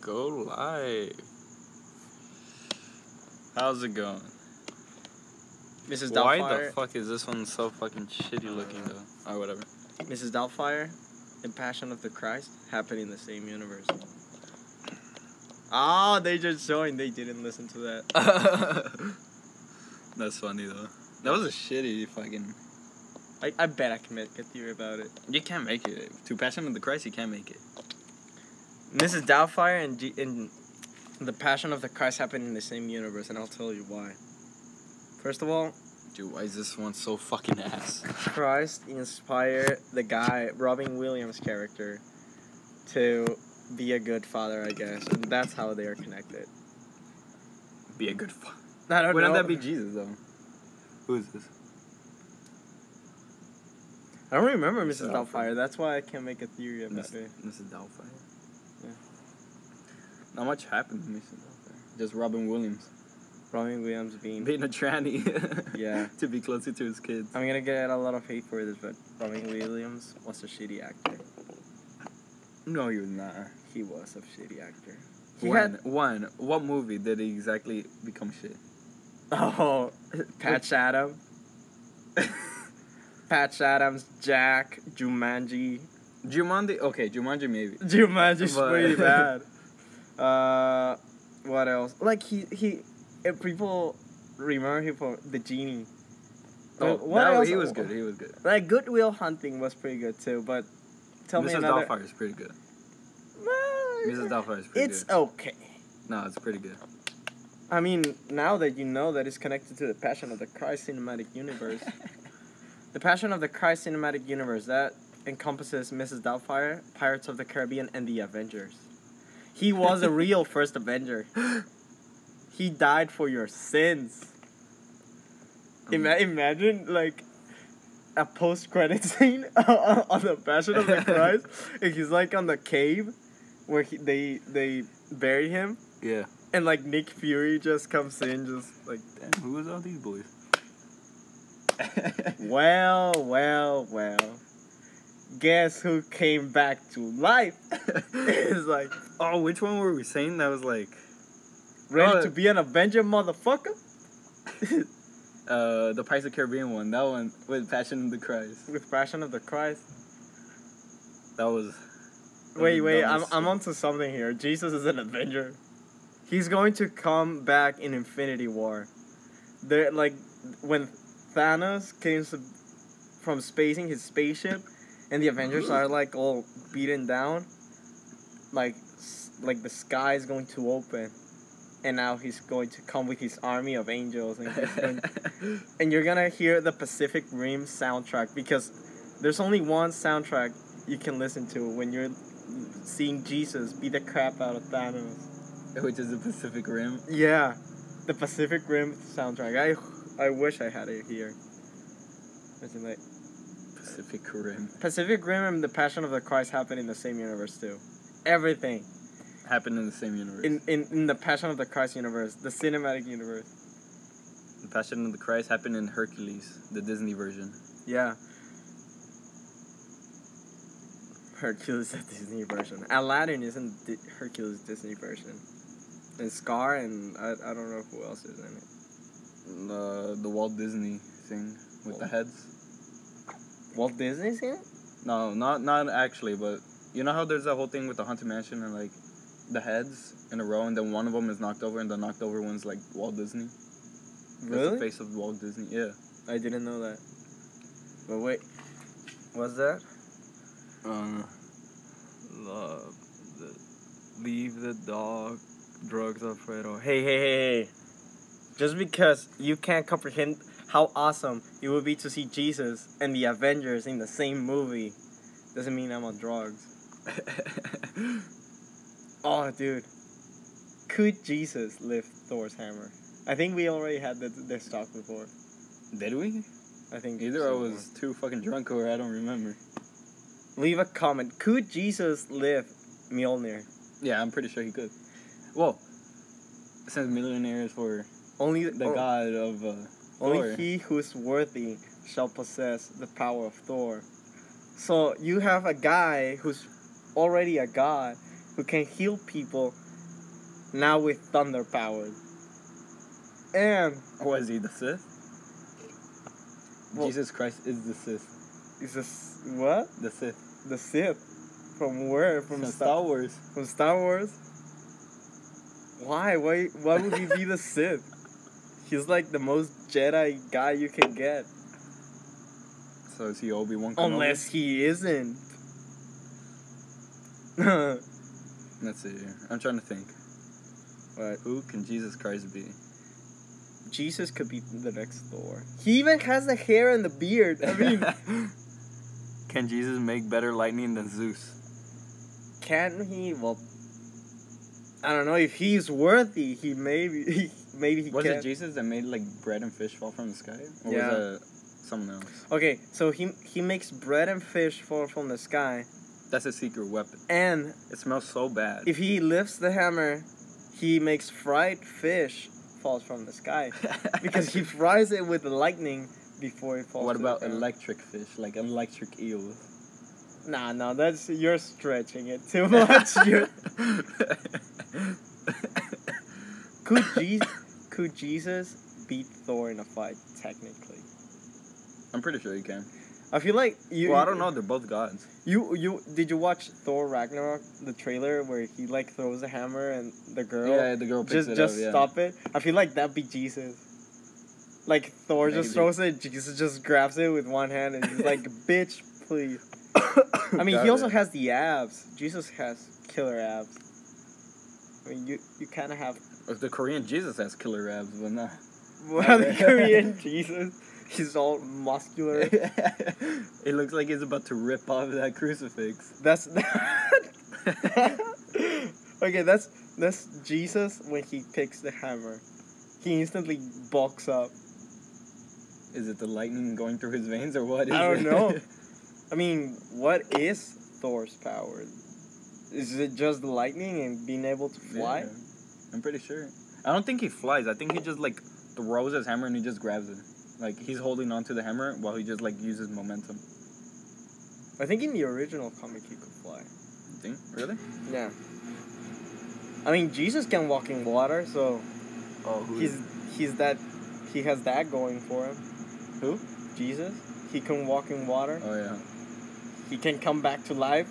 Go live. How's it going? Mrs. Why Doubtfire. the fuck is this one so fucking shitty looking though? Or whatever. Mrs. Doubtfire and Passion of the Christ happen in the same universe. Ah, they just joined. They didn't listen to that. That's funny though. That was a shitty fucking. I bet I can make a theory about it. You can't make it. To Passion of the Christ, you can't make it. Mrs. Doubtfire and the Passion of the Christ happen in the same universe, and I'll tell you why. First of all, Dude, why is this one so fucking ass? Christ inspired the guy, Robin Williams' character, to be a good father, I guess, and that's how they are connected. Be a good fuck. I don't Wouldn't know. that be Jesus though? Who is this? I don't remember Mrs. Mrs. Doubtfire. That's why I can't make a theory about it. Mrs. Doubtfire. Yeah. Not much happened to Mrs. Doubtfire. Just Robin Williams Robin Williams being being a tranny. Yeah. To be closer to his kids. I'm gonna get a lot of hate for this, but Robin Williams was a shitty actor. No, he was not. He was a shitty actor. What movie did he exactly become shit? Oh, Patch Adams. Patch Adams, Jack, Jumanji. Jumanji? Okay, Jumanji maybe. Jumanji's But- pretty bad. What else? Like if people remember him for the genie. What else? He was good. He was good. Like Good Will Hunting was pretty good too, but tell me Mrs. another. Doubtfire is pretty good. Well, Mrs. Doubtfire is pretty it's good. okay. No, it's pretty good. I mean, now that you know that it's connected to the Passion of the Christ cinematic universe, the Passion of the Christ cinematic universe, that encompasses Mrs. Doubtfire, Pirates of the Caribbean, and the Avengers. He was a real first Avenger. He died for your sins. Imagine, like, a post-credit scene on the Passion of the Christ, and he's, like, on the cave where they bury him. Yeah. And like Nick Fury just comes in, just like, Damn, who was all these boys? well. Guess who came back to life? It's like, Oh, which one were we saying that was like ready Oh. to be an Avenger, motherfucker? the Pirates of the Caribbean one? That one with Passion of the Christ. With Passion of the Christ. That was. Wait, I'm dumbest onto something here. Jesus is an Avenger. He's going to come back in Infinity War. They're like when Thanos came from spacing his spaceship, and the Avengers are like all beaten down. Like the sky is going to open, and now he's going to come with his army of angels, and and you're gonna hear the Pacific Rim soundtrack, because there's only one soundtrack you can listen to when you're seeing Jesus beat the crap out of Thanos. Which is the Pacific Rim. Yeah, the Pacific Rim soundtrack. I wish I had it here. It's like Pacific Rim. Pacific Rim and the Passion of the Christ happen in the same universe too. Everything Happened in the same universe. in the Passion of the Christ universe, the cinematic universe. The Passion of the Christ happened in Hercules, the Disney version. Yeah. Hercules is the Disney version. Aladdin isn't Hercules Disney version. And Scar and I don't know who else is in it. The Walt Disney thing with the heads. Walt Disney's in it? No, not actually, but you know how there's that whole thing with the Haunted Mansion and like the heads in a row, and then one of them is knocked over, and the knocked over one's like Walt Disney. That's the Really? face of Walt Disney. Yeah. I didn't know that. But wait, what's that? Leave the dog, drugs Alfredo. Hey. Just because you can't comprehend how awesome it would be to see Jesus and the Avengers in the same movie doesn't mean I'm on drugs. Oh, dude. Could Jesus lift Thor's hammer? I think we already had this talk before. Did we? I think Either I was too fucking drunk or I don't remember. Leave a comment. Could Jesus lift Mjolnir? Yeah, I'm pretty sure he could. Well, since millionaires for Only the god of only Thor. he who's worthy shall possess the power of Thor. So you have a guy who's already a god who can heal people now with thunder powers. And Was he the Sith? Well- Jesus Christ is the Sith. is this what? The Sith. The Sith. From where? From Star Wars. From Star Wars? Why? Why would he be the Sith? He's like the most Jedi guy you can get. So is he Obi-Wan Kenobi? Unless he isn't. Let's see here. I'm trying to think. What? Who can Jesus Christ be? Jesus could be the next Thor. He even has the hair and the beard. I mean, Can Jesus make better lightning than Zeus? can he? Well, I don't know if he's worthy. He maybe he Was can. it Jesus that made like bread and fish fall from the sky? Or Yeah. was it someone else? Okay, so he makes bread and fish fall from the sky, That's a secret weapon. and It smells so bad. if he lifts the hammer, he makes fried fish falls from the sky because he fries it with lightning before it falls. What to the about ground. electric fish, like electric eels? Nah, that's you're stretching it too much. Could Jesus beat Thor in a fight? Technically, I'm pretty sure you can. I feel like you. Well, I don't know. They're both gods. You did you watch Thor Ragnarok, the trailer where he like throws a hammer and the girl Yeah, the girl picks just it just up. Yeah. stop it? I feel like that'd be Jesus. Like Thor just Maybe. throws it, Jesus just grabs it with one hand and he's like, "Bitch, please." I mean, Got he also it. has the abs. Jesus has killer abs. I mean, you kind of have. The Korean Jesus has killer abs, but not. Well, the Korean Jesus, he's all muscular. It looks like he's about to rip off that crucifix. That's okay. That's Jesus when he picks the hammer. He instantly bulks up. Is it the lightning going through his veins or what? Is I don't it? know. I mean, what is Thor's power? Is it just the lightning and being able to fly? Yeah, I'm pretty sure. I don't think he flies. I think he just like throws his hammer and he just grabs it. Like he's holding on to the hammer while he just like uses momentum. I think in the original comic he could fly. You think? Really? Yeah. I mean, Jesus can walk in water, so Oh, he has that going for him. Who? Jesus, he can walk in water. Oh yeah. He can come back to life,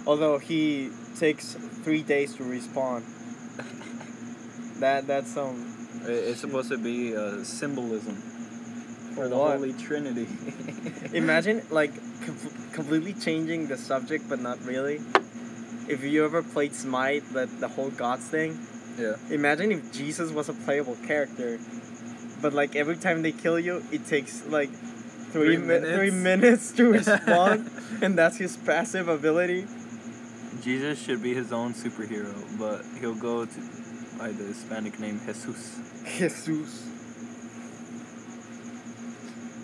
although he takes 3 days to respawn. That's It's supposed to be symbolism for the what? Holy Trinity. Imagine like completely changing the subject, but not really. If you ever played Smite, the whole gods thing. Yeah. Imagine if Jesus was a playable character, but like every time they kill you, it takes like 3 minutes to respawn, and that's his passive ability. Jesus should be his own superhero, but he'll go by the Hispanic name Jesus. Jesus.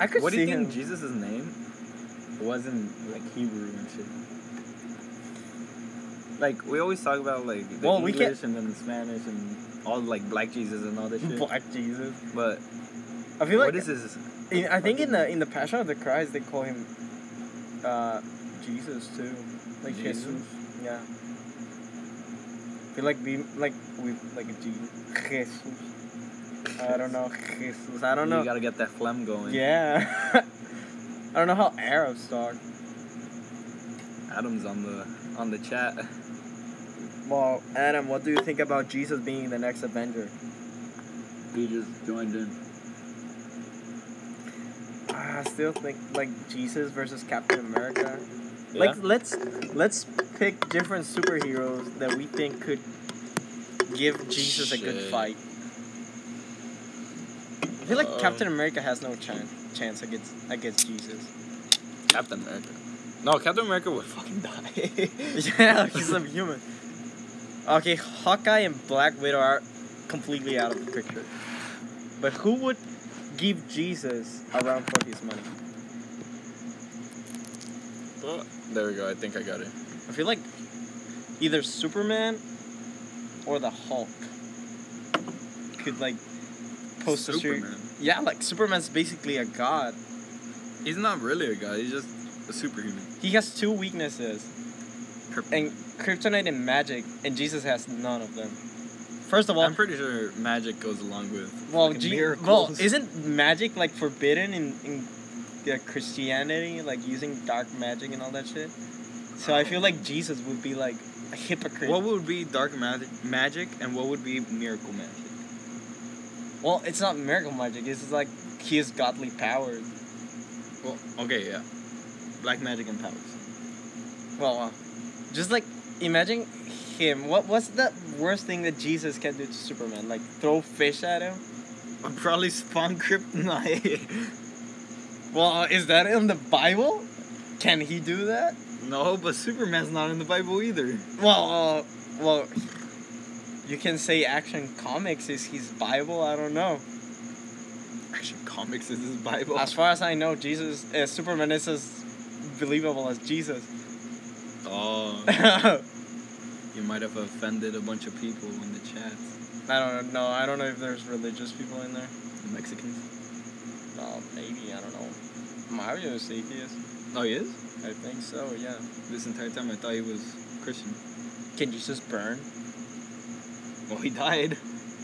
I could What do see you think him. Jesus' name wasn't like Hebrew and shit? Like we always talk about like the Well, we English and then the Spanish and all like Black Jesus and all that shit. Black Jesus. But I feel like what is his? I think in the Passion of the Christ they call him Jesus too, like Jesus? Jesus. Yeah. I feel like with like a G. Jesus. I don't know. Jesus. I don't know. You gotta get that phlegm going. Yeah. I don't know how Arabs talk. Adam's on the chat. Well, Adam, what do you think about Jesus being the next Avenger? He just joined in. I still think like Jesus versus Captain America. Yeah? Like let's pick different superheroes that we think could give Jesus a good Shit. fight. I feel like Uh-oh. Captain America has no chance against Jesus. Captain America. No, Captain America would fucking die. Yeah, he's a human. Okay, Hawkeye and Black Widow are completely out of the picture. But who would give Jesus a run for his money? Oh, there we go. I think I got it. I feel like either Superman or the Hulk could like post a series. Superman. Yeah, like Superman's basically a god. He's not really a guy. He's just a superhuman. He has 2 weaknesses, and kryptonite and magic, and Jesus has none of them. first of all, I'm pretty sure magic goes along with well, fucking miracles. well, isn't magic like forbidden in Christianity, like using dark magic and all that shit? So I feel like Jesus would be like a hypocrite. What would be dark magic and what would be miracle magic? Well, it's not miracle magic. It's just like he has godly powers. Well, okay, yeah. Black magic and powers. Well, just like imagine him. What's the worst thing that Jesus can do to Superman? Like throw fish at him? I'd probably spawn kryptonite. Well, is that in the Bible? Can he do that? No, but Superman's not in the Bible either. Well, you can say Action Comics is his Bible. I don't know. Action Comics is his Bible. As far as I know, Superman is as believable as Jesus. Oh. You might have offended a bunch of people in the chats. I don't know. I don't know if there's religious people in there. The Mexicans. Well, maybe. I don't know. Mario is atheist. Oh, he is? I think so. Yeah. This entire time I thought he was Christian. Can Jesus burn? Well, he died.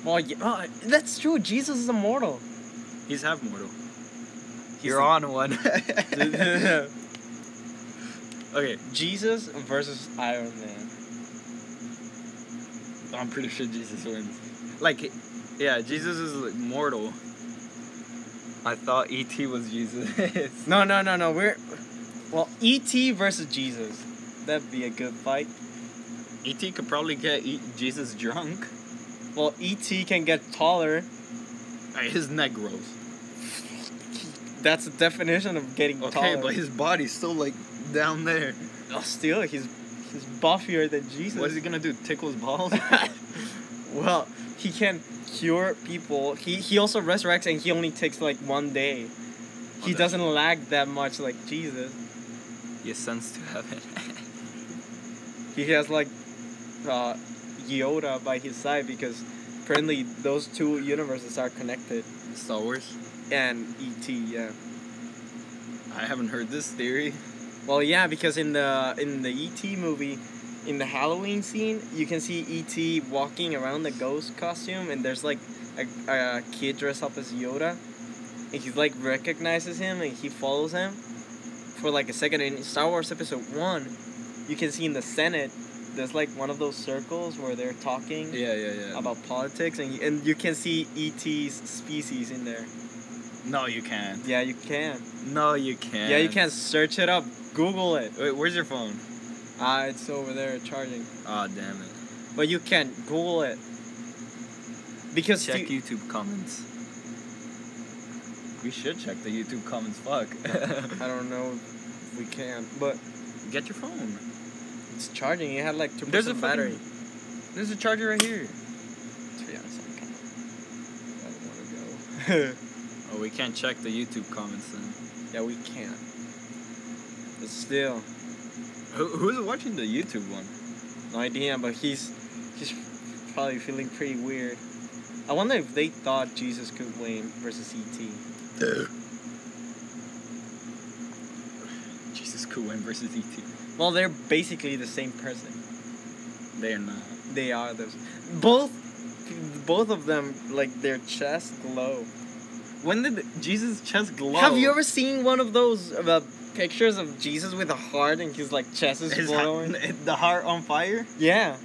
Well, yeah, that's true. Jesus is immortal. He's half mortal. You're on one. Okay. Jesus versus Iron Man. I'm pretty sure Jesus wins. Like, yeah, Jesus is like, mortal. I thought E.T. was Jesus. No. Well, E.T. versus Jesus. That'd be a good fight. E.T. could probably get Jesus drunk. Well, E.T. can get taller. His neck grows. That's the definition of getting taller. Okay, but his body's still like down there. Oh, still, he's buffier than Jesus. What is he gonna do? Tickle his balls? Well, he can cure people. He also resurrects, and he only takes like 1 day. He doesn't lag that much like Jesus. He ascends to heaven. He has like Yoda by his side because apparently those two universes are connected. Star Wars? And E.T., yeah. I haven't heard this theory. Well, yeah, because in the E.T. movie, in the Halloween scene, you can see E.T. walking around the ghost costume, and there's like a kid dressed up as Yoda, and he like recognizes him, and he follows him for like a second. In Star Wars Episode 1, you can see in the Senate, there's like one of those circles where they're talking about politics, and you can see E.T.'s species in there. No, you can't. Yeah, you can. No, you can't. Yeah, you can. Search it up. Google it. Wait, where's your phone? It's over there charging. Oh, damn it. But you can. Google it. Because check YouTube comments. We should check the YouTube comments. Fuck. I don't know if we can, but get your phone. It's charging. It had like 2% There's a battery. There's a charger right here. To be honest, I don't want to go. Oh, we can't check the YouTube comments then. Yeah, we can. But still. Who's watching the YouTube one? No idea, but he's probably feeling pretty weird. I wonder if they thought Jesus could win versus E.T. Jesus could win versus E.T. Well, they're basically the same person. They're not. They are those. Both of them, like, their chest glow. When did Jesus' chest glow? Have you ever seen one of those pictures of Jesus with a heart and his like chest is glowing? The heart on fire? Yeah.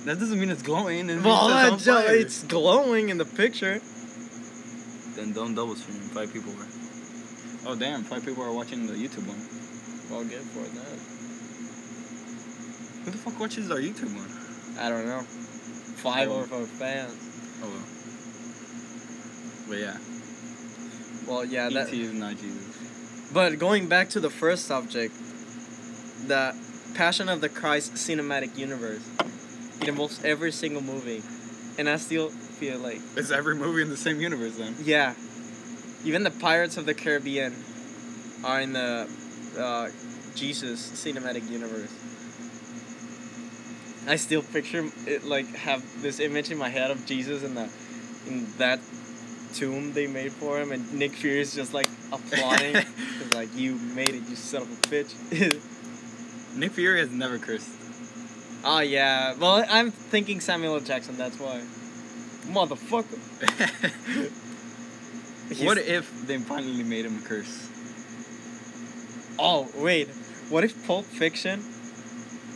That doesn't mean it's glowing. It's glowing in the picture. Then don't double stream. 5 people were. Oh damn! 5 people are watching the YouTube one. Well, good for that. Who the fuck watches our YouTube one? I don't know. 5 of our fans. Oh well. But yeah. Well, yeah, E.T. is not Jesus. But going back to the first subject, the Passion of the Christ cinematic universe, it involves every single movie, and I still feel like it's every movie in the same universe then. Yeah, even the Pirates of the Caribbean are in the Jesus cinematic universe. I still picture it like have this image in my head of Jesus in that tomb they made for him, and Nick Fury is just like applauding. He's like, "You made it, you son of a bitch." Nick Fury has never cursed. Oh yeah, well I'm thinking Samuel L. Jackson. That's why. motherfucker. What if they finally made him curse? Oh, wait. What if Pulp Fiction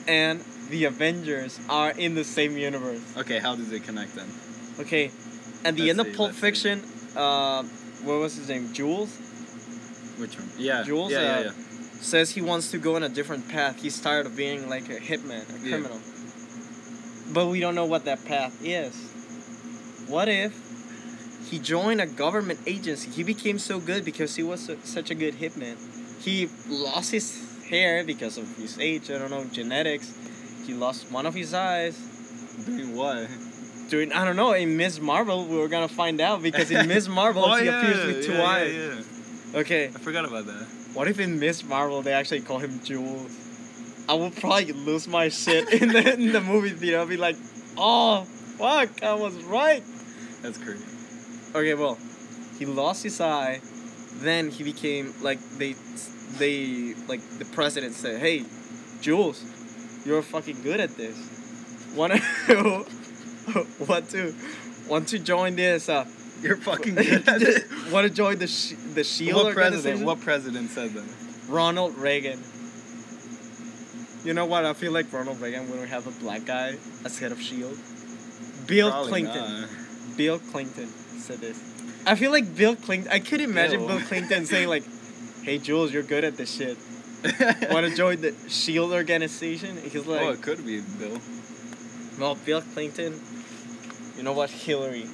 and the Avengers are in the same universe? Okay, how does it connect then? Okay, at the Let's end of see, Pulp let's Fiction, what was his name? Jules? Which one? Yeah. Jules, Yeah. says he wants to go on a different path. He's tired of being like a hitman, a criminal. But we don't know what that path is. What if he joined a government agency? He became so good because he was such a good hitman. He lost his hair because of his age, I don't know, genetics. He lost one of his eyes. Doing what? I don't know, in Ms. Marvel, we were gonna find out because in Ms. Marvel, he appears with two eyes. Yeah. Okay, I forgot about that. what if in Ms. Marvel they actually call him Jules? I would probably lose my shit in the movie theater. I'll be like, oh, fuck, I was right. That's crazy. Okay, well, he lost his eye, then he became, like, the president said, hey, Jules, you're fucking good at this. Want to join this, You're fucking good at it. want to join the SHIELD What organization? What president said that? Ronald Reagan. You know what? I feel like Ronald Reagan wouldn't have a black guy as head of SHIELD. Bill Probably Clinton. not. Bill Clinton said this. I feel like Bill Clinton. I could imagine Ew. Bill Clinton saying like, "Hey Jules, you're good at this shit. Want to join the SHIELD organization?" He's like, Oh, it could be Bill. "No, Bill Clinton. You know what? Hillary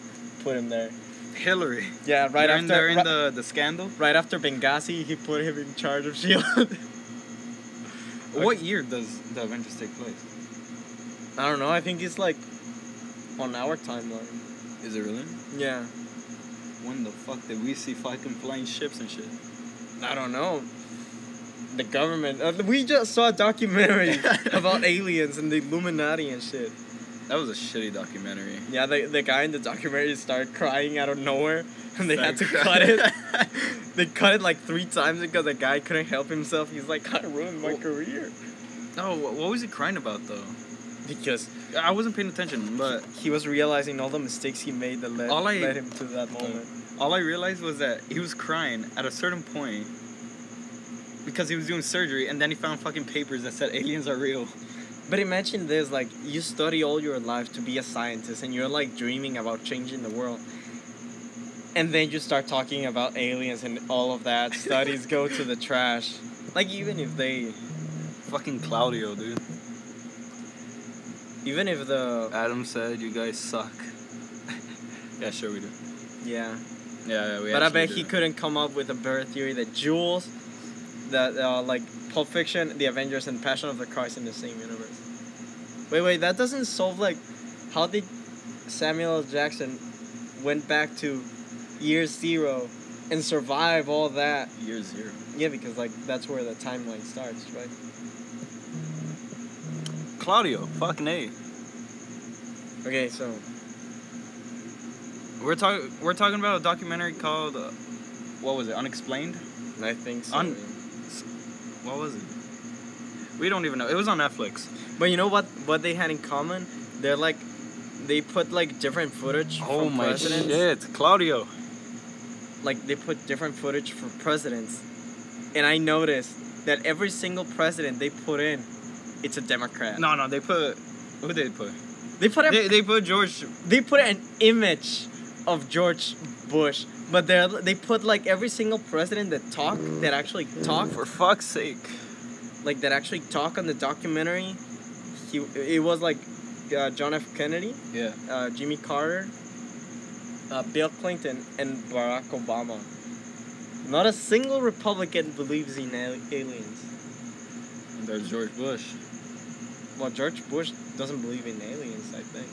put him there. Hillary. Yeah, right They're after in the scandal. right after Benghazi, he put him in charge of SHIELD." What year does the Avengers take place? I don't know. I think it's like on our timeline. Is it really? Yeah. When the fuck did we see fucking flying ships and shit? I don't know. The government. We just saw a documentary about aliens and the Illuminati and shit. That was a shitty documentary. Yeah, the guy in the documentary started crying out of nowhere, and they had to cut it. They cut it like 3 times because the guy couldn't help himself. He's like, I ruined my career. No, what was he crying about though? Because I wasn't paying attention, but he was realizing all the mistakes he made that led him to that moment. all I realized was that he was crying at a certain point because he was doing surgery, and then he found fucking papers that said aliens are real. But imagine this, like, you study all your life to be a scientist, and you're, like, dreaming about changing the world. And then you start talking about aliens and all of that. Studies go to the trash. Like, even if they... Fucking Claudio, dude. Even if the... Adam said you guys suck. Yeah, sure we do. Yeah. Yeah, we But I bet do. he couldn't come up with a better theory that Jules, that, like, Pulp Fiction, The Avengers, and Passion of the Christ in the same universe. Wait, that doesn't solve, like, how did Samuel L. Jackson went back to year 0 and survive all that? Year 0. Yeah, because, like, that's where the timeline starts, right? Claudio, fucking A. Okay, so... We're talking about a documentary called, what was it, Unexplained? I think so. What was it? We don't even know. It was on Netflix. But you know what they had in common? They're, like... They put, like, different footage from presidents. Shit, Claudio. Like, they put different footage for presidents. And I noticed that every single president they put in, it's a Democrat. No, they put... Who did they put? They put They put George... They put an image of George Bush. But they put, like, every single president that actually talk. For fuck's sake. Like, that actually talk on the documentary. It was, like, John F. Kennedy. Yeah. Jimmy Carter. Bill Clinton and Barack Obama. Not a single Republican believes in aliens. And there's George Bush. Well, George Bush doesn't believe in aliens, I think.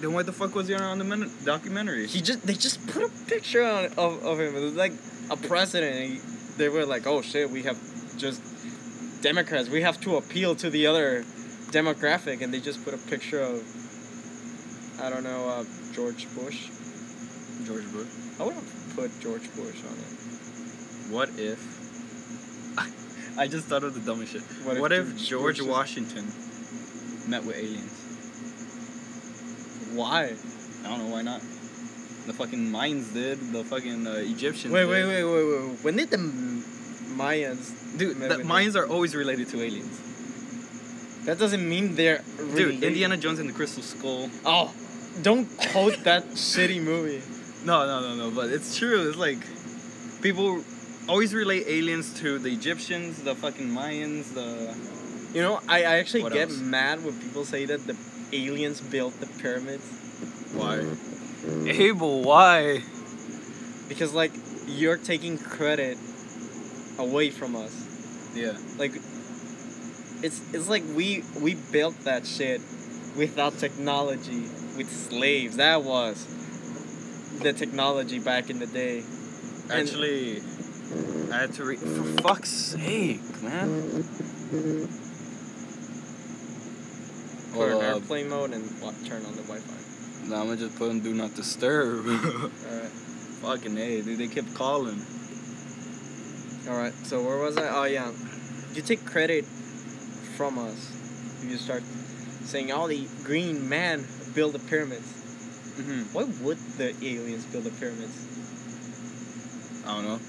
Then why the fuck was he on the documentary? They just put a picture of him. It was like a president. They were like, oh shit, we have just Democrats. We have to appeal to the other demographic, and they just put a picture of, I don't know, George Bush. George Bush. I would have put George Bush on it. What if... I just thought of the dumbest shit. What if if George Bush Washington met with aliens? Why? I don't know why not. The fucking Mayans did. The fucking Egyptians. Wait. did. When did the Mayans? Dude, the Mayans are always related to aliens. That doesn't mean they're related. Dude, Indiana Jones and the Crystal Skull. Oh, don't quote that shitty movie. No, but it's true. It's like people always relate aliens to the Egyptians, the fucking Mayans, the. You know, I actually What get else? mad when people say that the aliens built the pyramids. Why? Abel, why? Because, like, you're taking credit away from us. Yeah. Like, it's like we built that shit without technology, with slaves. That was the technology back in the day. Actually, I had to read. For fuck's sake, man. Put in Hold up. airplane mode and turn on the Wi-Fi. Now I'm gonna just put in Do Not Disturb. Alright. Fucking A, dude. They kept calling. Alright, so where was I? Oh, yeah. You take credit from us. You start saying, oh, the green man built the pyramids. Mm-hmm. Why would the aliens build the pyramids? I don't know.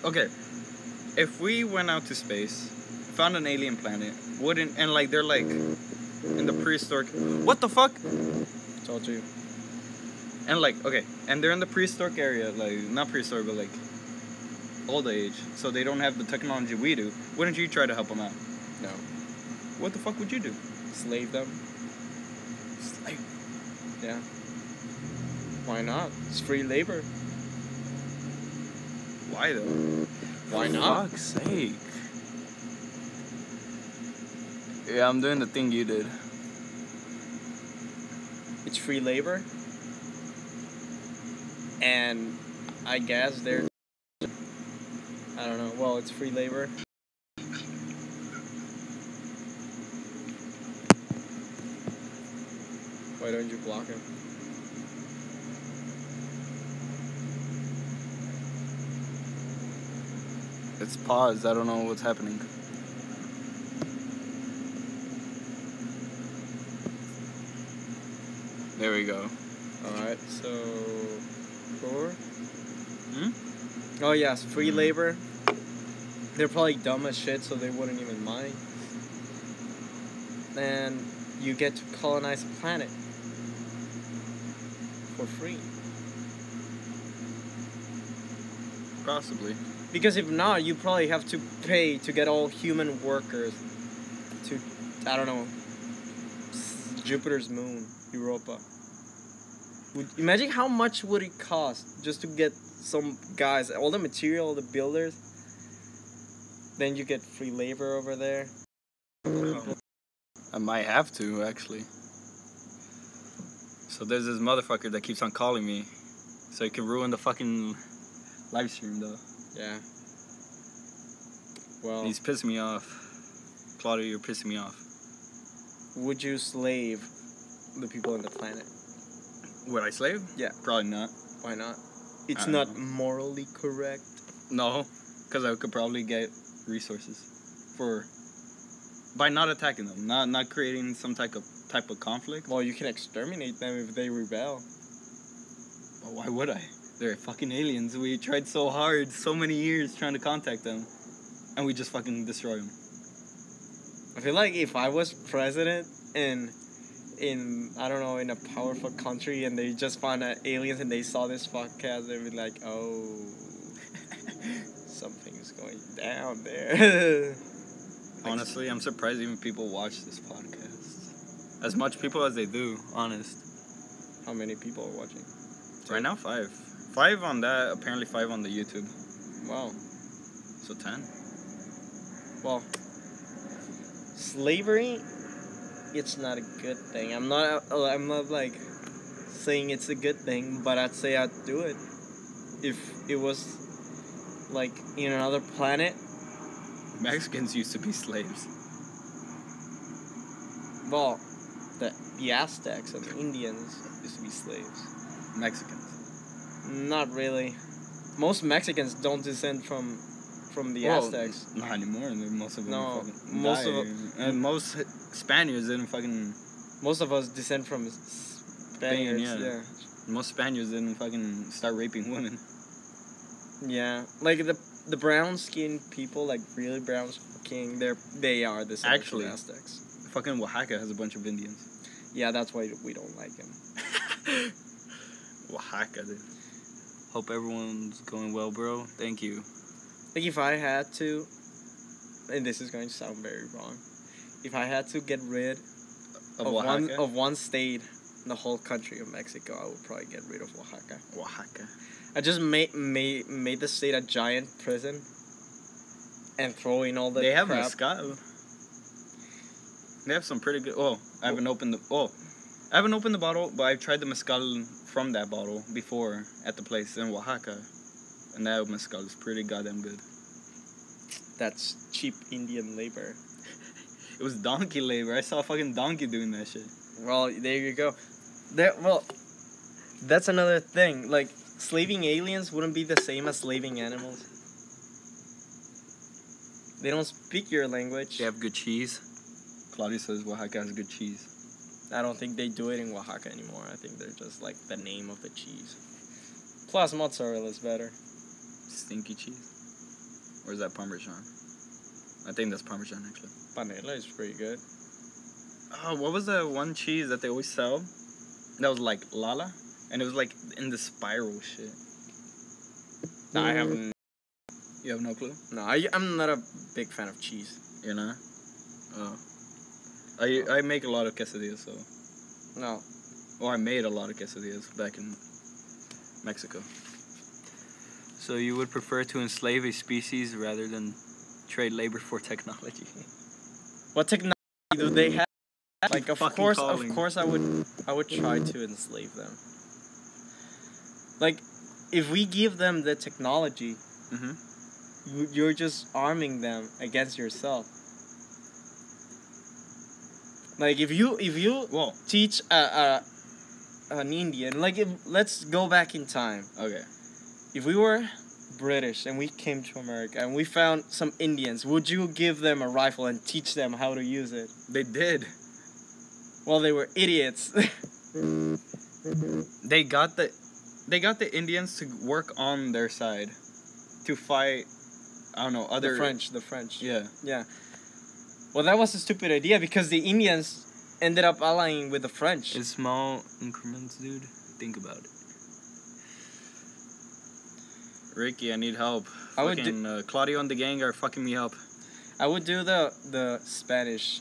Okay, if we went out to space, found an alien planet, wouldn't and like they're like in the prehistoric. What the fuck? Told you. And like okay, and they're in the prehistoric area, like not prehistoric, but like old age, so they don't have the technology we do. Wouldn't you try to help them out? No. What the fuck would you do? Slave them? Slave. Yeah. Why not? It's free labor. Why though? Why For not? fuck's sake. Yeah, I'm doing the thing you did. It's free labor. And I guess they're... I don't know. Well, it's free labor. Why don't you block him? It's paused. I don't know what's happening. There we go. Alright, so... 4? Hmm? Oh, yes, free labor. They're probably dumb as shit, so they wouldn't even mind. And you get to colonize a planet. For free. Possibly. Because if not, you probably have to pay to get all human workers to, I don't know, Jupiter's moon, Europa. Imagine how much would it cost just to get some guys, all the material, the builders. Then you get free labor over there. I might have to, actually. So there's this motherfucker that keeps on calling me. So he can ruin the fucking live stream, though. Yeah. Well, He's pissing me off. Claudia, you're pissing me off. would you slave the people on the planet? Would I slave? Yeah. Probably not. Why not? It's I don't not know. morally correct. No, because I could probably get resources for by not attacking them, not creating some type of conflict. Well, you can exterminate them if they rebel. But why would I? They're fucking aliens. We tried so hard, so many years trying to contact them, and we just fucking destroy them. I feel like if I was president in I don't know, in a powerful country and they just found aliens and they saw this podcast, they'd be like, oh, something's going down there. Honestly, I'm surprised even people watch this podcast. As much people as they do, honest. How many people are watching? Right now, 5. 5 on that, apparently 5 on the YouTube. Wow. So 10. Well, slavery, it's not a good thing. I'm not like saying it's a good thing, but I'd say I'd do it if it was like in another planet. Mexicans used to be slaves. Well, the Aztecs and the Indians used to be slaves. Mexicans. Not really. Most Mexicans don't descend from the Aztecs. Not anymore. Most of them No, fucking most died. of And most Spaniards didn't fucking... Most of us descend from Spaniards, yeah. yeah. Most Spaniards didn't fucking start raping women. Yeah, like the brown skinned people, like really brown skin, they are the same Actually. as the Aztecs. Fucking Oaxaca has a bunch of Indians. Yeah, that's why we don't like them. Oaxaca, dude. Hope everyone's going well, bro. Thank you. Like if I had to, and this is going to sound very wrong, if I had to get rid Of one state in the whole country of Mexico, I would probably get rid of Oaxaca. Oaxaca. I just made the state a giant prison, and throw in all the They have crap. mezcal. They have some pretty good. I haven't opened the bottle, but I've tried the mezcal from that bottle before at the place in Oaxaca, and that mezcal is pretty goddamn good. That's cheap Indian labor. It was donkey labor. I saw a fucking donkey doing that shit. Well, there you go. That's another thing. Like, slaving aliens wouldn't be the same as slaving animals. They don't speak your language. They have good cheese. Claudia says Oaxaca has good cheese. I don't think they do it in Oaxaca anymore. I think they're just like the name of the cheese. Plus, mozzarella is better. Stinky cheese? Or is that Parmesan? I think that's Parmesan, actually. Panela is pretty good. Oh, what was that one cheese that they always sell? That was like Lala? And it was like in the spiral shit. No, I haven't. You have no clue? No, I'm not a big fan of cheese. You're not? Oh. I make a lot of quesadillas, so. No. Or I made a lot of quesadillas back in Mexico. So you would prefer to enslave a species rather than trade labor for technology? What technology do they have? Like, of Fucking course, calling. I would try to enslave them. Like, if we give them the technology, Mm-hmm. you're just arming them against yourself. Like, if you Well, teach an Indian, like, let's go back in time. okay. If we were British and we came to America and we found some Indians, would you give them a rifle and teach them how to use it? They did. Well, they were idiots. They got the Indians to work on their side to fight, I don't know, other... The French. Yeah. Yeah. Well, that was a stupid idea because the Indians ended up allying with the French. In small increments, dude. Think about it. Ricky, I need help. I would Claudio and the gang are fucking me up. I would do the Spanish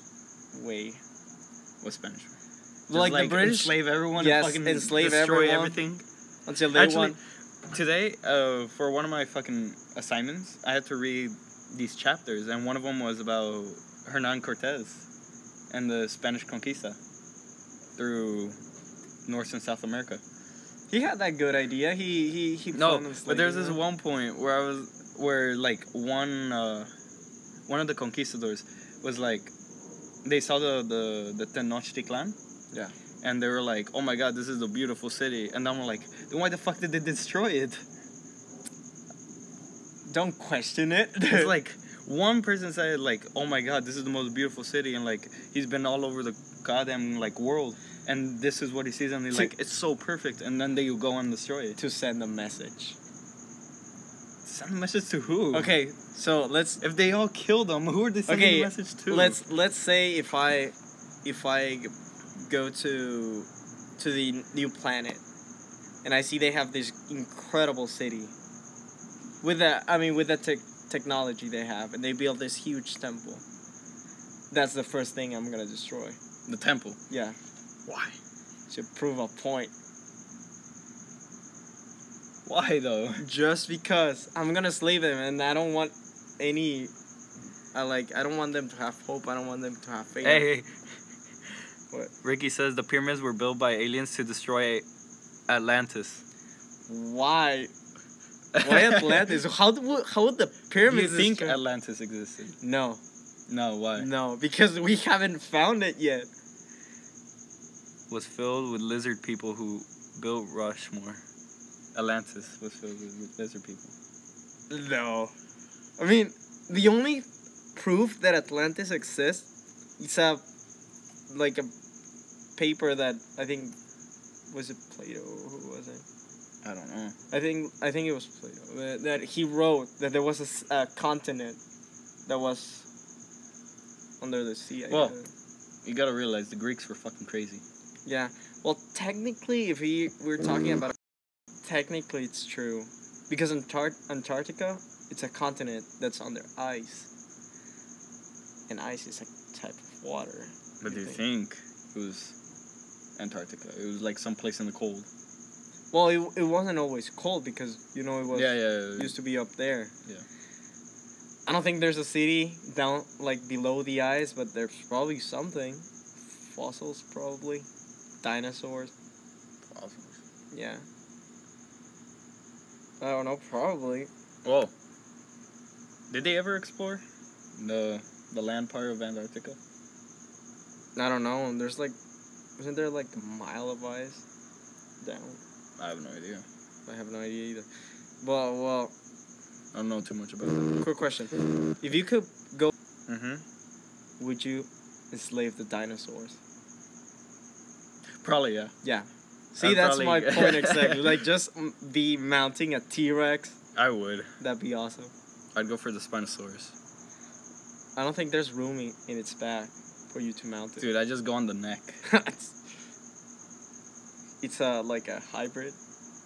way. What Spanish? Like the British, enslave everyone yes, and fucking enslave destroy everyone. everything. Until they Actually, won. today, for one of my fucking assignments, I had to read these chapters, and one of them was about Hernan Cortez and the Spanish Conquista through North and South America. He had that good idea. He No, planned on but there's slaving this them. one point where like one of the conquistadors was like, they saw the Tenochtitlan. Yeah. And they were like, oh my god, this is a beautiful city. And then we're like, then why the fuck did they destroy it? Don't question it. It's like, one person said like, oh my god, this is the most beautiful city. And like, he's been all over the goddamn like world. And this is what he sees. And he's like, it's so perfect. And then they go and destroy it. to send a message. Send a message to who? Okay, so let's. If they all kill them, who are they sending Okay, the message to? let's say if I go to the new planet, and I see they have this incredible city. With the technology they have, and they build this huge temple. That's the first thing I'm gonna destroy. The temple. Yeah, Why? to prove a point. Why though? Just because I'm gonna slave them, and I don't want any. I don't want them to have hope. I don't want them to have faith. Hey. What? Ricky says the pyramids were built by aliens to destroy Atlantis. Why? Why Atlantis? How would the Do you pyramids think destroy- Atlantis existed? No, No, why? no, because we haven't found it yet. Was filled with lizard people who built Rushmore. Atlantis was filled with lizard people. No, I mean the only proof that Atlantis exists is a paper that I think Was it Plato? Who was it? I don't know. I think it was Plato that he wrote that there was a continent that was under the sea. Well, you gotta realize the Greeks were fucking crazy. Yeah. Well, technically, if we're talking about, technically it's true, because Antarctica, it's a continent that's under ice, and ice is a type of water. But do you think it was Antarctica? It was like someplace in the cold. Well, it wasn't always cold because it was Yeah. used to be up there. Yeah. I don't think there's a city down like below the ice, but there's probably something. Fossils, probably. Dinosaurs. Fossils. Yeah. I don't know, probably. Well, did they ever explore the land part of Antarctica? I don't know. Isn't there like a mile of ice down? I have no idea. I have no idea either. Well, I don't know too much about that. quick question. If you could go, would you enslave the dinosaurs? Probably, yeah. Yeah. See, I'd that's my probably- point exactly. Like, just be mounting a T-Rex. I would. That'd be awesome. I'd go for the Spinosaurus. I don't think there's room in its back for you to mount it. Dude, I just go on the neck. It's like a hybrid.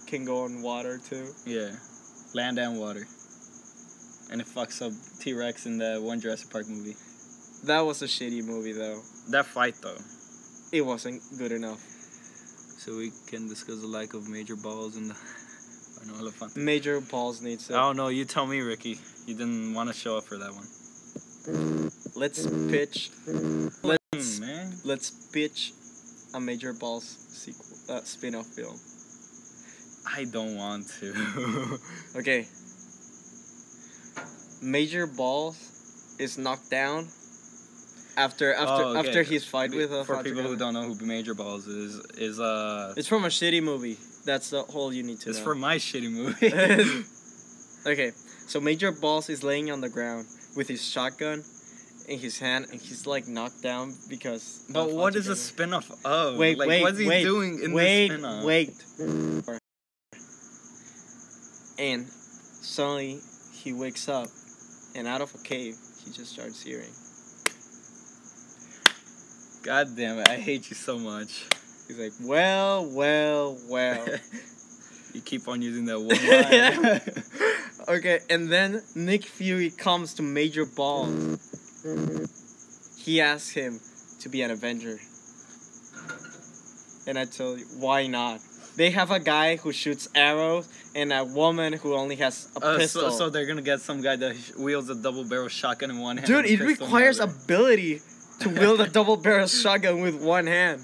Can go on water too. Yeah. Land and water. And it fucks up T-Rex in the one Jurassic Park movie. That was a shitty movie though. That fight, though. It wasn't good enough. So we can discuss the lack of major balls in the Rhino Elephant. Major balls needs I don't know. You tell me, Ricky. You didn't want to show up for that one. Let's pitch. Man. Let's pitch a Major Balls sequel, spin-off film. I don't want to. Okay. Major Balls is knocked down after his fight with For people who don't know who Major Balls is It's from a shitty movie. That's the whole you need to know. it's from my shitty movie. Okay, so Major Balls is laying on the ground with his shotgun in his hand, and he's like knocked down because. But what is a spin-off of? Wait, like, wait, what's he wait, doing in wait, this spin-off? wait. And suddenly he wakes up, and out of a cave, he just starts hearing. God damn it! I hate you so much. He's like, well. You keep on using that one line. Okay, and then Nick Fury comes to Major Balls. He asks him to be an Avenger. And I told you, why not? They have a guy who shoots arrows and a woman who only has a pistol. So they're gonna get some guy that wields a double-barrel shotgun in one hand. Dude, and it a pistol in the requires other. ability to wield a double-barrel shotgun with one hand.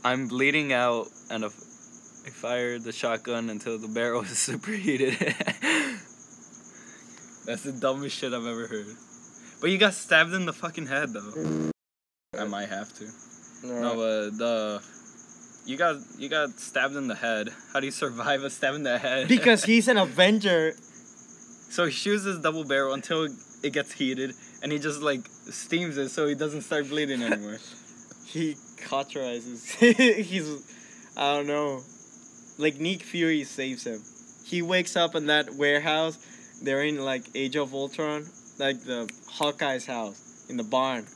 I'm bleeding out, and I fired the shotgun until the barrel is superheated. That's the dumbest shit I've ever heard. But you got stabbed in the fucking head, though. I might have to. No, but you got stabbed in the head. How do you survive a stab in the head? Because he's an Avenger. So he shoots his double barrel until it gets heated, and he just like steams it so he doesn't start bleeding anymore. He cauterizes. I don't know. Like Nick Fury saves him. He wakes up in that warehouse. They're in like Age of Ultron, like the Hawkeye's house in the barn.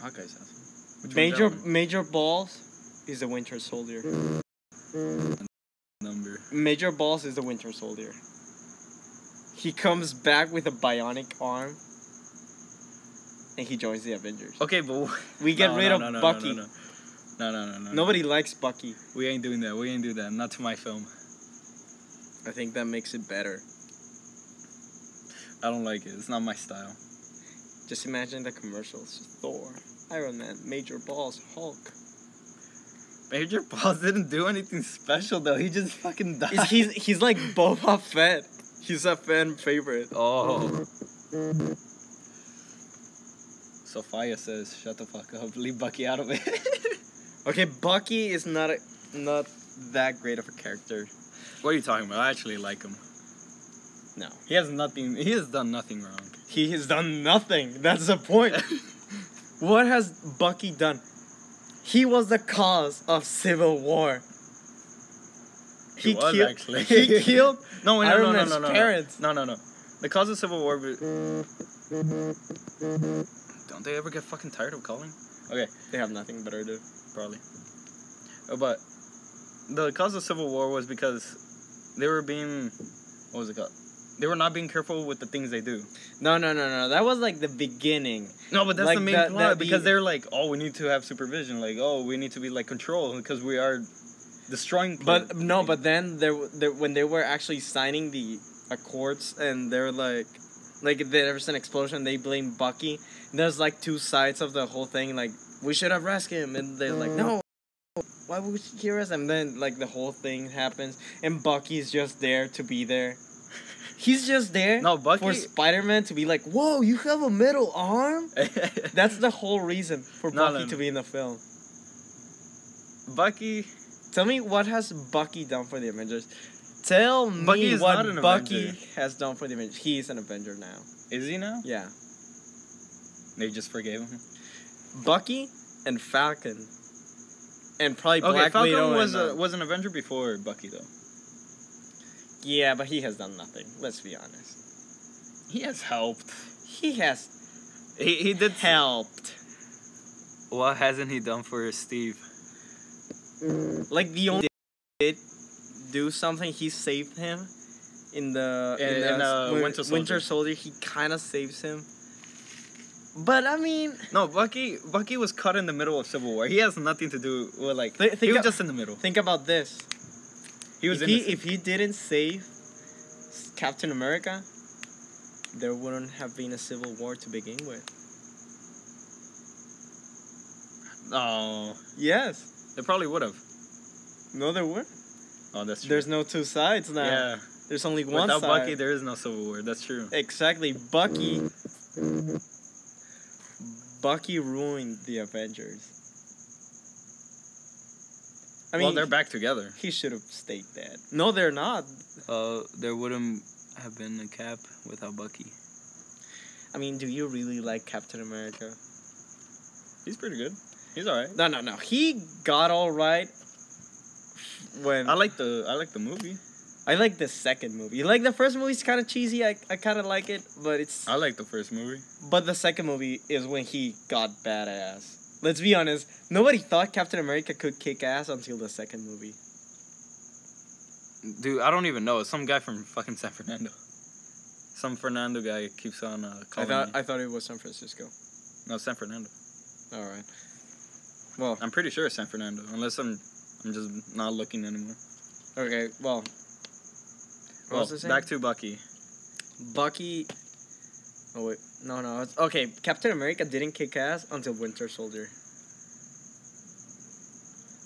Hawkeye's house. Which one's that one? Major Balls is the Winter Soldier. Number. Major Balls is the Winter Soldier. He comes back with a bionic arm, and he joins the Avengers. Okay, but We get rid of Bucky. No. Nobody likes Bucky. We ain't doing that. We ain't do that. Not to my film. I think that makes it better. I don't like it. It's not my style. Just imagine the commercials. Thor, Iron Man, Major Balls, Hulk. Major Balls didn't do anything special though. He just fucking died. He's like Boba Fett. He's a fan favorite. Oh. Sophia says, "Shut the fuck up. Leave Bucky out of it." Okay, Bucky is not that great of a character. What are you talking about? I actually like him. No. He has done nothing wrong. He has done nothing. That's the point. What has Bucky done? He was the cause of Civil War. He was killed, actually. He killed no, wait, Iron no, Man's parents. No. The cause of Civil War. Don't they ever get fucking tired of calling? Okay. They have nothing better to do. Probably. But the cause of Civil War was because they were being, what was it called? They were not being careful with the things they do. No. That was like the beginning. No, but that's Like the main that- plot that because the- they're like, oh, we need to have supervision. Like, oh, we need to be like control because we are destroying. But no, but then when they were actually signing the accords and they're like there was an explosion, they blame Bucky. There's like two sides of the whole thing. Like, we should arrest him, and they're like, no, why would we arrest him? Then like the whole thing happens, and Bucky's just there to be there. He's just there. No, Bucky. For Spider-Man to be like, whoa, you have a metal arm. That's the whole reason for Bucky to be in the film. Bucky. Tell me what has Bucky done for the Avengers. Tell me Bucky is what not an Bucky Avenger. has done for the Avengers. He's an Avenger now. Is he now? Yeah. They just forgave him. Bucky and Falcon. And probably Okay, Black Falcon Widow was an Avenger before Bucky though. yeah, but he has done nothing. Let's be honest. He has helped. He has He did helped. What hasn't he done for Steve? Like the only did do something, he saved him in the Winter Soldier. He kind of saves him. But I mean, No, Bucky was caught in the middle of Civil War. He has nothing to do with like. Think he was of- just in the middle. think about this. He was If he didn't save Captain America, there wouldn't have been a Civil War to begin with. Oh, Yes. they probably would have. No, there were. Oh, that's true. There's no two sides now. Yeah. There's only one Without side. Bucky, there is no Civil War. That's true. Exactly. Bucky ruined the Avengers. I mean, Well, they're back together. he should have stayed dead. No, they're not. There wouldn't have been a Cap without Bucky. I mean, do you really like Captain America? He's pretty good. He's alright. No. He got all right when I like the movie. I like the second movie. Like the first movie's kind of cheesy. I kind of like it, but I like the first movie. But the second movie is when he got badass. Let's be honest. Nobody thought Captain America could kick ass until the second movie. Dude, I don't even know. It's some guy from fucking San Fernando. Some Fernando guy keeps on calling me. I thought it was San Francisco. No, San Fernando. All right. Well, I'm pretty sure it's San Fernando, unless I'm just not looking anymore. okay. Well, what was I saying? Back to Bucky. Bucky. Oh wait, no. It's, okay, Captain America didn't kick ass until Winter Soldier.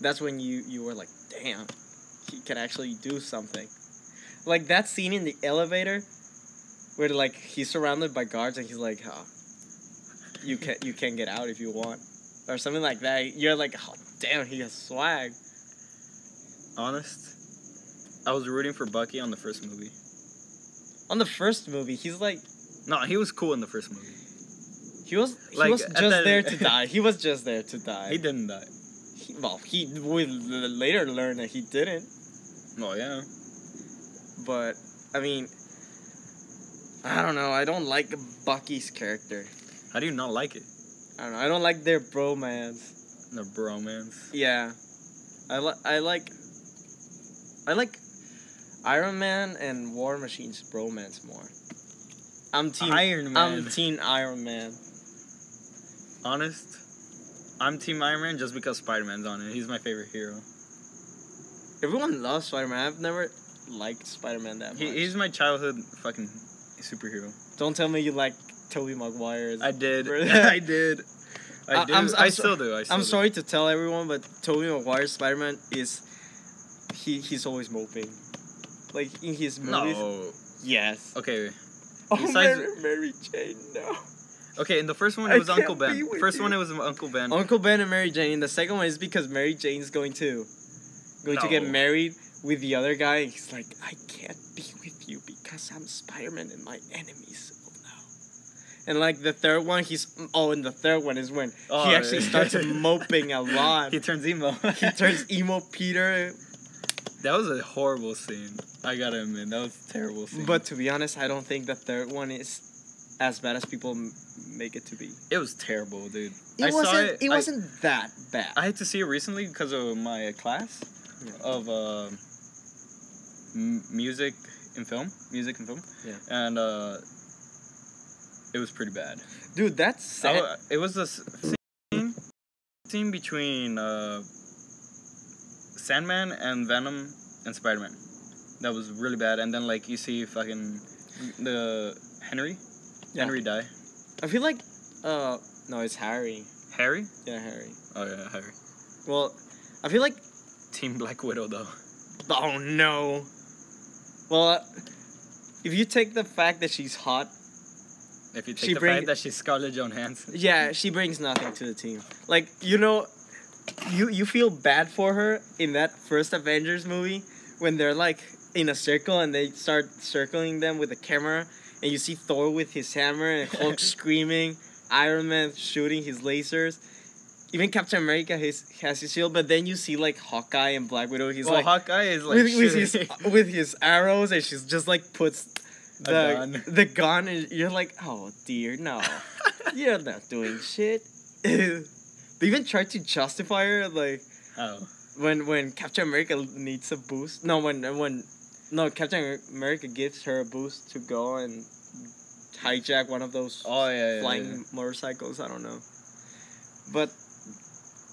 That's when you were like, damn, he can actually do something. Like that scene in the elevator, where like he's surrounded by guards and he's like, oh, you can get out if you want, or something like that. You're like, oh damn, he has swag. Honest, I was rooting for Bucky on the first movie. On the first movie, he's like. No, he was cool in the first movie. He was Like, just at the- there to die. He was just there to die. He didn't die. He would later learn that he didn't. Oh yeah. But I mean, I don't know. I don't like Bucky's character. How do you not like it? I don't know. I don't like their bromance. The bromance. Yeah, I like Iron Man and War Machine's bromance more. I'm team Iron Man. I'm team Iron Man. Honest, I'm Team Iron Man just because Spider-Man's on it. He's my favorite hero. Everyone loves Spider-Man. I've never liked Spider-Man that much. He's my childhood fucking superhero. Don't tell me you like Tobey Maguire. I did. I did. I do. I still do. I'm sorry to tell everyone, but Tobey Maguire's Spider-Man is he's always moping. Like in his movies. No. Yes. Okay. Oh, Besides- Mary Jane, no. Okay, in the first one I it was can't Uncle Ben. be with First you. one it was Uncle Ben. Uncle Ben and Mary Jane. The second one is because Mary Jane's going to get No. married with the other guy. And he's like, I can't be with you because I'm Spider-Man and my enemies will know. And like the third one, and the third one is when Oh, he actually yeah. starts moping a lot. He turns emo. He turns emo Peter. That was a horrible scene. I gotta admit, that was a terrible scene. But to be honest, I don't think the third one is as bad as people make it to be. it was terrible, dude. It wasn't that bad. I had to see it recently because of my class of music and film. Yeah. And it was pretty bad. Dude, that's sad. It was a scene between Sandman and Venom and Spider-Man. That was really bad. And then like you see fucking the Henry die. I feel like no, it's Harry. Harry? Yeah, Harry. Oh yeah, Harry. Well, I feel like Team Black Widow though. oh no. Well, if you take the fact that she's hot, If you take the fact that she's Scarlett Johansson. yeah, she brings nothing to the team. Like, you know, you feel bad for her in that first Avengers movie when they're like in a circle and they start circling them with a camera and you see Thor with his hammer and Hulk screaming, Iron Man shooting his lasers. Even Captain America has his shield, but then you see like Hawkeye and Black Widow. He's like Hawkeye is like with his arrows, and she's just like puts gun. the gun, and you're like, oh dear, no, you're not doing shit. They even try to justify her, like when Captain America needs a boost. No, when Captain America gives her a boost to go and hijack one of those flying motorcycles. I don't know, but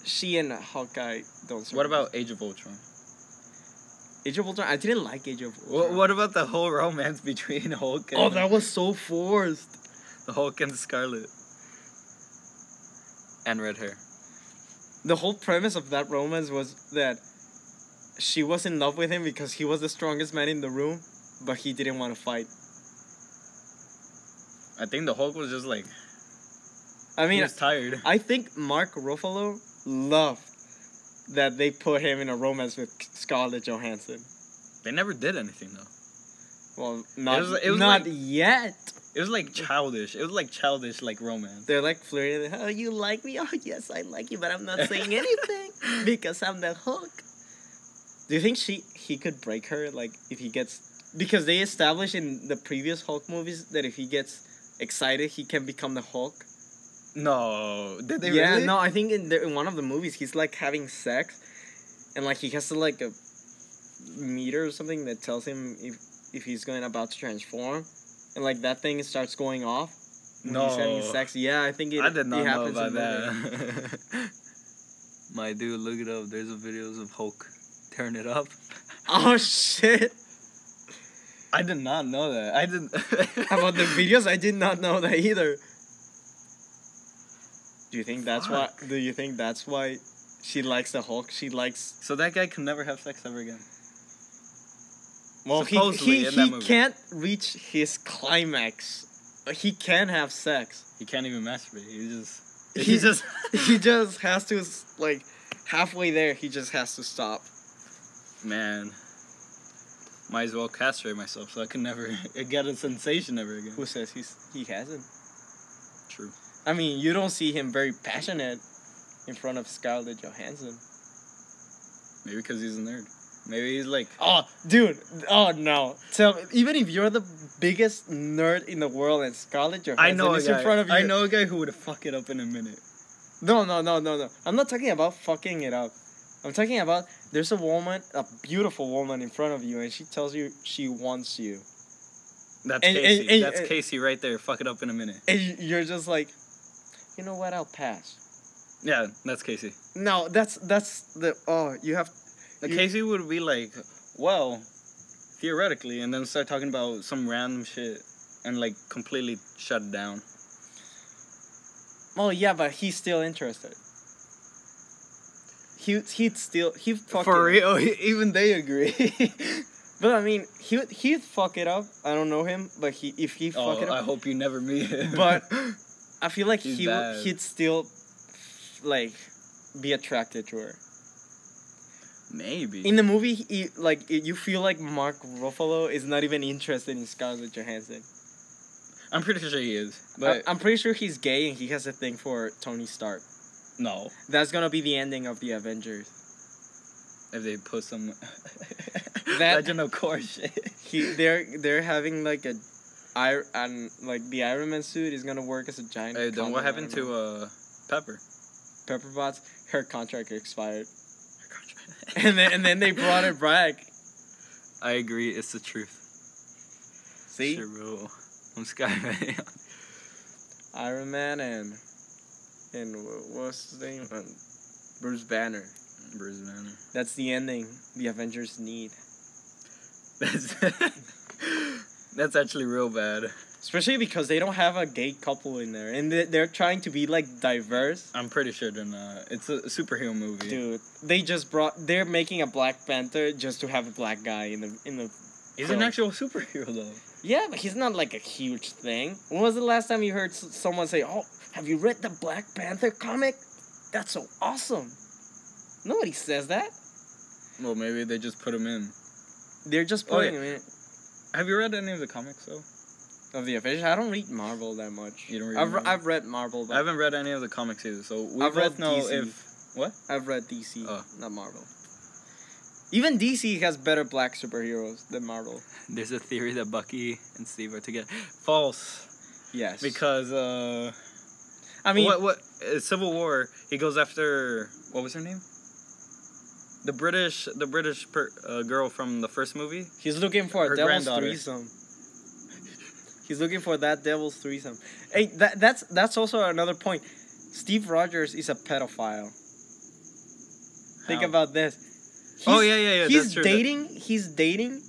she and Hawkeye don't. What about Age of Ultron? Age of Ultron? I didn't like Age of Ultron. What about the whole romance between Hulk and... Oh, that was so forced. The Hulk and Scarlet. And red hair. The whole premise of that romance was that she was in love with him because he was the strongest man in the room, but he didn't want to fight. I think the Hulk was just like... I mean, he was tired. I think Mark Ruffalo loved that they put him in a romance with Scarlett Johansson. They never did anything though. Well, not it was not like, yet. It was like childish. It was like childish like romance. They're like flirting. Oh, you like me? Oh, yes, I like you, but I'm not saying anything because I'm the Hulk. Do you think he could break her? Like if he gets, because they established in the previous Hulk movies that if he gets excited, he can become the Hulk. No, did they yeah, really? no, I think in one of the movies he's like having sex, and like he has to like a meter or something that tells him if he's about to transform, and like that thing starts going off when he's having sex. Yeah, I think I did not know about in that. My dude, look it up. There's videos of Hulk tearing it up. Oh shit! I did not know that. I didn't. About the videos, I did not know that either. Do you think that's why? Do you think that's why she likes the Hulk? She likes. So that guy can never have sex ever again. Well, supposedly he can't reach his climax. He can have sex. He can't even masturbate. He just has to like halfway there. He just has to stop. Man, might as well castrate myself so I can never get a sensation ever again. Who says he hasn't? True. I mean, you don't see him very passionate in front of Scarlett Johansson. Maybe because he's a nerd. Maybe he's like... Oh, dude. Oh, no. So, even if you're the biggest nerd in the world and Scarlett Johansson is in front of you... I know a guy who would fuck it up in a minute. No. I'm not talking about fucking it up. I'm talking about there's a woman, a beautiful woman in front of you, and she tells you she wants you. That's Casey. That's Casey right there. Fuck it up in a minute. And you're just like, you know what? I'll pass. Yeah, that's Casey. No, that's the... Oh, you have... Casey would be like, well, theoretically, and then start talking about some random shit and like completely shut it down. Oh yeah, but he's still interested. He'd fuck for it real. Even they agree. But I mean, he'd fuck it up. I don't know him, but if he fuck it up. I hope you never meet him. But I feel like He's he'd still like be attracted to her. Maybe. In the movie, you feel like Mark Ruffalo is not even interested in Scarlett Johansson. I'm pretty sure he is. But I'm pretty sure he's gay and he has a thing for Tony Stark. no. That's gonna be the ending of the Avengers. If they put some That- Legend of Korra shit. They're having like like the Iron Man suit is gonna work as a giant. Hey, then what condom, happened I don't know. to Pepper? Pepper Potts? Her contract expired, and then they brought her back. I agree. It's the truth. See, Shit, bro. I'm Sky. Iron Man and what's his name? Bruce Banner. Bruce Banner. That's the ending the Avengers need. That's that's actually real bad. Especially because they don't have a gay couple in there, and they're trying to be like diverse. I'm pretty sure they're not. It's a superhero movie. Dude, they're making a Black Panther just to have a black guy in the. He's film. an actual superhero though. Yeah, but he's not like a huge thing. When was the last time you heard someone say, "Oh, have you read the Black Panther comic? That's so awesome." Nobody says that. Well, maybe they just put him in. They're just Oh, putting yeah. him in. Have you read any of the comics though? Of the Avengers, I don't read Marvel that much. You don't read I've Marvel? I've read Marvel, I but haven't read any of the comics either, so we I've both read know DC. if I've read DC, Oh. not Marvel. Even DC has better black superheroes than Marvel. there's a theory that Bucky and Steve are together. False, Yes, because I mean, what Civil War? He goes after what was her name? The British girl from the first movie. he's looking for her a devil's granddaughter. threesome. He's looking for that devil's threesome. Hey, that's also another point. Steve Rogers is a pedophile. Think How? about this. Oh, yeah, He's that's true. He's dating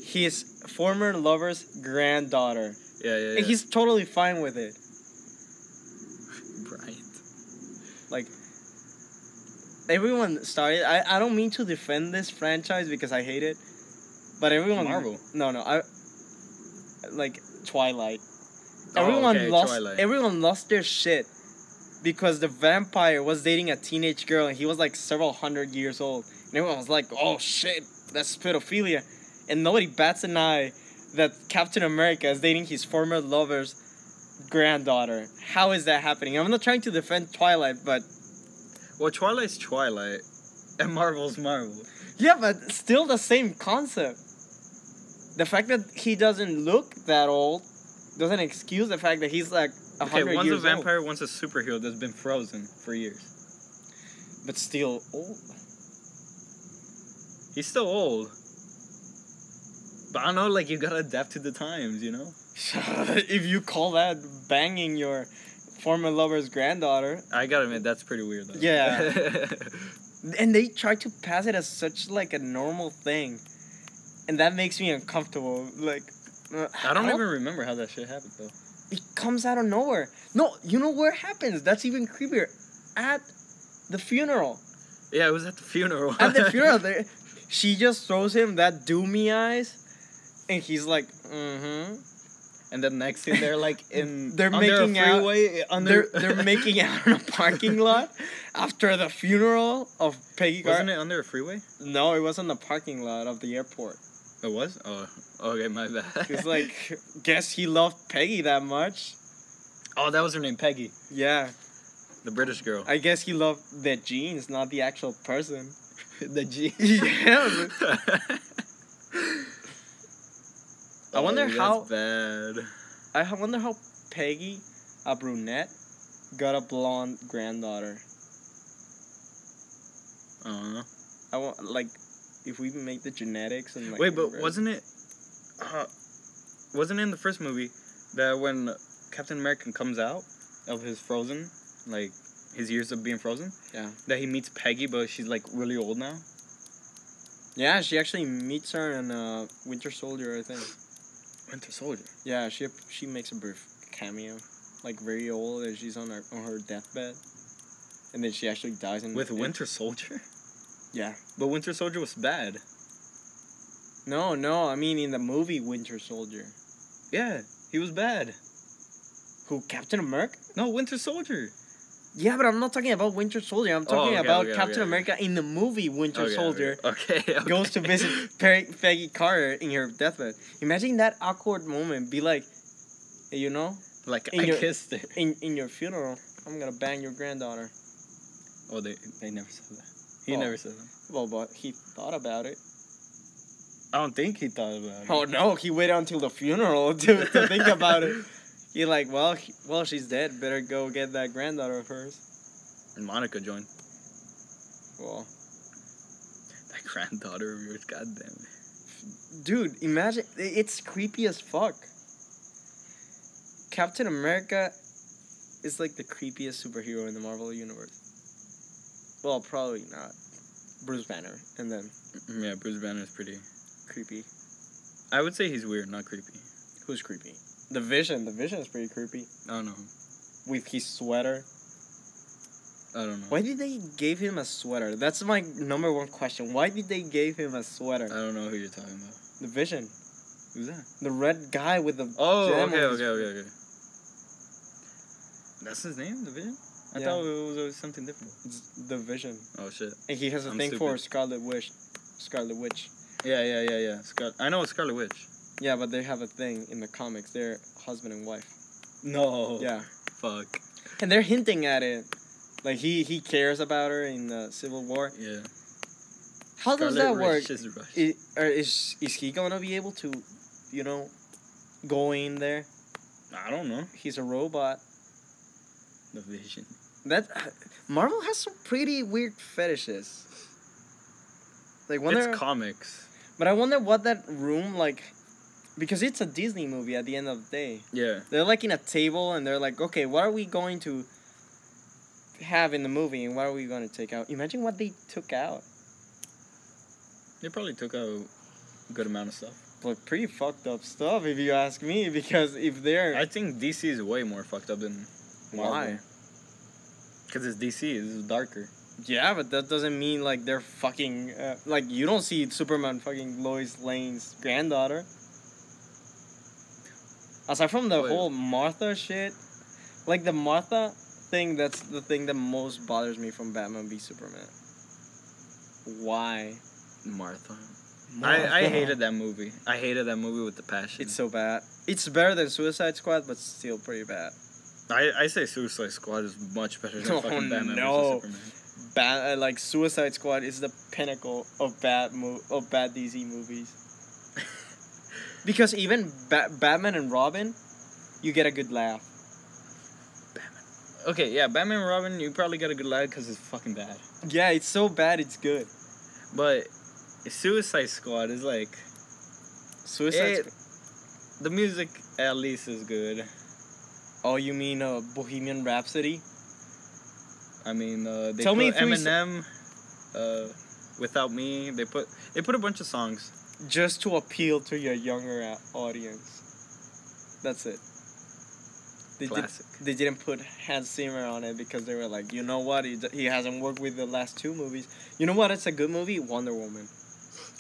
his former lover's granddaughter, Yeah. and he's totally fine with it. Bryant. Like, everyone started. I don't mean to defend this franchise because I hate it, but everyone. Marvel. No, I like Twilight. Oh, Everyone okay, lost. Twilight. Everyone lost their shit because the vampire was dating a teenage girl and he was like several hundred years old, and everyone was like, "Oh shit, that's pedophilia," and nobody bats an eye that Captain America is dating his former lover's granddaughter. How is that happening? I'm not trying to defend Twilight, but Well, Twilight's Twilight, and Marvel's Marvel. yeah, but still the same concept. The fact that he doesn't look that old doesn't excuse the fact that he's like 100 Okay, one's a years vampire, one's a superhero that's been frozen for years. old, but still old. He's still old. But I don't know, like, you gotta adapt to the times, you know? If you call that banging your former lover's granddaughter, I gotta admit, that's pretty weird, though. Yeah. and they try to pass it as such like a normal thing, and that makes me uncomfortable. Like, I don't even remember how that shit happened, though. It comes out of nowhere. No, you know where it happens. That's even creepier. At the funeral. Yeah, it was at the funeral. At the funeral, she just throws him that doomy eyes, and he's like, mm-hmm. And then next thing, they're like in They're under making a out- freeway. They're making out in a parking lot after the funeral of Peggy Carter. Wasn't it under a freeway? No, it was in the parking lot of the airport. It was? Oh, okay, my bad. It's like, guess he loved Peggy that much. Oh, that was her name, Peggy. Yeah, The British girl. I guess he loved the genes, not the actual person. The G. Yeah. I wonder that's how. bad. I wonder how Peggy, a brunette, got a blonde granddaughter. I don't know. I want like, if we make the genetics and like. Wait, but wasn't it in the first movie that when Captain America comes out of his frozen, like his years of being frozen, Yeah. that he meets Peggy, but she's like really old now? Yeah, she actually meets her in Winter Soldier, I think. Winter Soldier. Yeah, she makes a brief cameo, like very old, and she's on her deathbed, and then she actually dies in With Winter Soldier? Yeah. But Winter Soldier was bad. No, I mean in the movie Winter Soldier. Yeah, he was bad. Who, Captain America? No, Winter Soldier. Yeah, but I'm not talking about Winter Soldier. I'm talking okay, about okay, Captain okay. America in the movie Winter Okay, Soldier. Okay. Goes to visit Peggy Carter in her deathbed. Imagine that awkward moment. Be like, You know, Like In I your- kissed her. in your funeral, I'm gonna bang your granddaughter. Oh, they never said that. He Oh. never said that. Well, but he thought about it. I don't think he thought about it. Oh no, he waited until the funeral to think about it. He like, well, she's dead. Better go get that granddaughter of hers. And Monica joined. Well, That granddaughter of yours, goddamn it. dude, imagine it's creepy as fuck. Captain America is like the creepiest superhero in the Marvel universe. Well, probably not. Bruce Banner, and then Yeah, Bruce Banner is pretty. creepy. I would say he's weird, not creepy. Who's creepy? The Vision. The Vision is pretty creepy I don't know. with his sweater. I don't know. Why did they give him a sweater? That's my number one question. Why did they give him a sweater? I don't know who you're talking about. The Vision. Who's that? The red guy with the Oh, gem okay, on his- okay. That's his name, the Vision? I Yeah. thought it was always something different. It's the Vision. Oh shit. And he has a I'm thing for stupid. Scarlet Witch. Scarlet Witch. Yeah. I know it's Scarlet Witch. Yeah, but they have a thing in the comics. They're husband and wife. No. Yeah. Fuck. And they're hinting at it. Like he cares about her in the Civil War. Yeah. How does that Scarlet work? Witch is Russian. Is he gonna be able to, go in there? I don't know. He's a robot. The Vision. That Marvel has some pretty weird fetishes. Like It's comics. but I wonder what that room like, because it's a Disney movie at the end of the day. Yeah. They're like in a table and they're like, okay, what are we going to have in the movie and what are we going to take out? Imagine what they took out. They probably took out a good amount of stuff. Like pretty fucked up stuff if you ask me. Because if they're I think DC is way more fucked up than Marvel. why? Because it's DC. It's darker. Yeah, but that doesn't mean like they're fucking like you don't see Superman fucking Lois Lane's granddaughter. Aside from the Wait. whole Martha shit, like the Martha thing, that's the thing that most bothers me from Batman v Superman. Why? Martha. I Martha. hated that movie. I hated that movie with the passion. It's so bad. It's better than Suicide Squad, but still pretty bad. I say Suicide Squad is much better than Oh, fucking Batman no. vs Superman. Bad, like Suicide Squad is the pinnacle of bad DC movies. Because even Batman and Robin, you get a good laugh. Okay, yeah, Batman and Robin, you probably get a good laugh because it's fucking bad. Yeah, it's so bad, it's good. But Suicide Squad is like Suicide It- the music at least is good. Oh, you mean Bohemian Rhapsody? I mean, they Tell put me three Eminem, Without Me. They put a bunch of songs. Just to appeal to your younger audience. That's it. Classic. They didn't put Hans Zimmer on it because they were like, you know what? He hasn't worked with the last two movies. You know what? It's a good movie. Wonder Woman.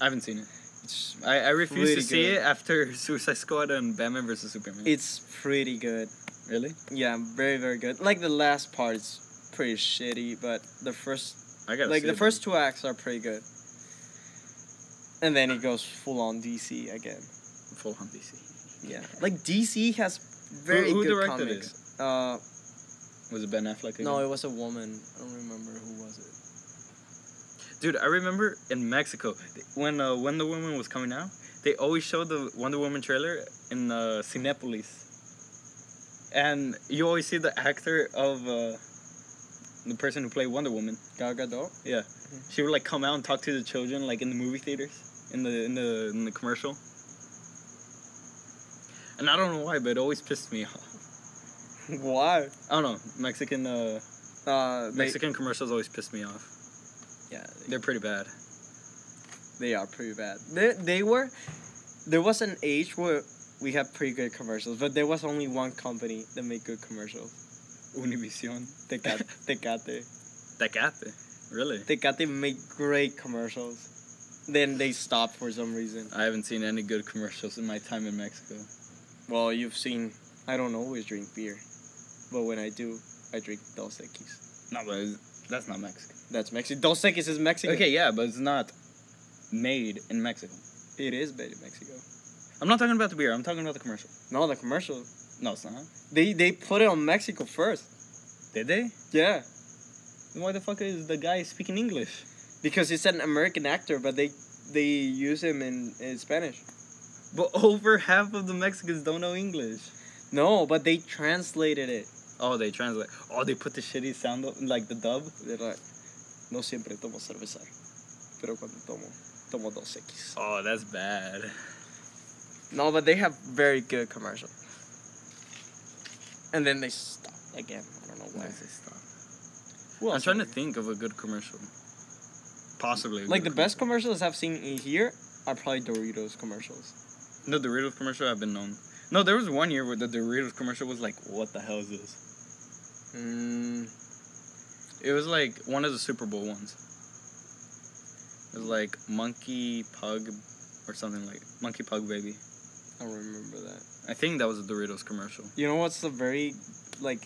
I haven't seen it. It's I refuse to Really see good. it after Suicide Squad and Batman vs Superman. it's pretty good. Really? Yeah, very very good. Like the last part is pretty shitty, but the first I gotta like see the it first two acts are pretty good. And then it goes full on DC again. then. Full on DC. Yeah, like DC has very Who good directed comics. Was it Ben Affleck again? No, it was a woman. I don't remember who was it. Dude, I remember in Mexico when Wonder Woman was coming out, they always showed the Wonder Woman trailer in Cinepolis, and you always see the actor of the person who played Wonder Woman. Gal Gadot. Yeah, she would like come out and talk to the children like in the movie theaters, in the commercial. And I don't know why, but it always pissed me off. Why? I don't know, Mexican Mexican. commercials always piss me off. Yeah, They're pretty bad. they are pretty bad. They were. There was an age where we had pretty good commercials, but there was only one company that made good commercials. Univision. Tecate. Tecate. Really? Tecate made great commercials. Then they stopped for some reason. I haven't seen any good commercials in my time in Mexico. Well, you've seen. I don't always drink beer, but when I do, I drink Dos Equis. No, but that's not Mexican. That's Mexican. Dos Equis is Mexican. Okay, yeah, but it's not made in Mexico. It is made in Mexico. I'm not talking about the beer. I'm talking about the commercial. No, the commercial. No, it's not. They put it on Mexico first. Did they? Yeah, Then why the fuck is the guy speaking English? because he's an American actor, but they use him in Spanish. But over half of the Mexicans don't know English. No, but they translated it. Oh, they translate. Oh, they put the shitty sound like the dub. They're like, no siempre tomo cerveza, pero cuando tomo 2X. Oh, that's bad. No, but they have very good commercial. And then they stop again. I don't know why. Why does they stop? Who I'm else trying to are think of a good commercial. Possibly. like the best commercials I've seen in here are probably Doritos commercials. The Doritos commercial have been known. No, there was one year where the Doritos commercial was like, what the hell is this? It was like one of the Super Bowl ones. It was like Monkey Pug or something like Monkey Pug Baby. I don't remember that. I think that was a Doritos commercial. You know what's the very, like,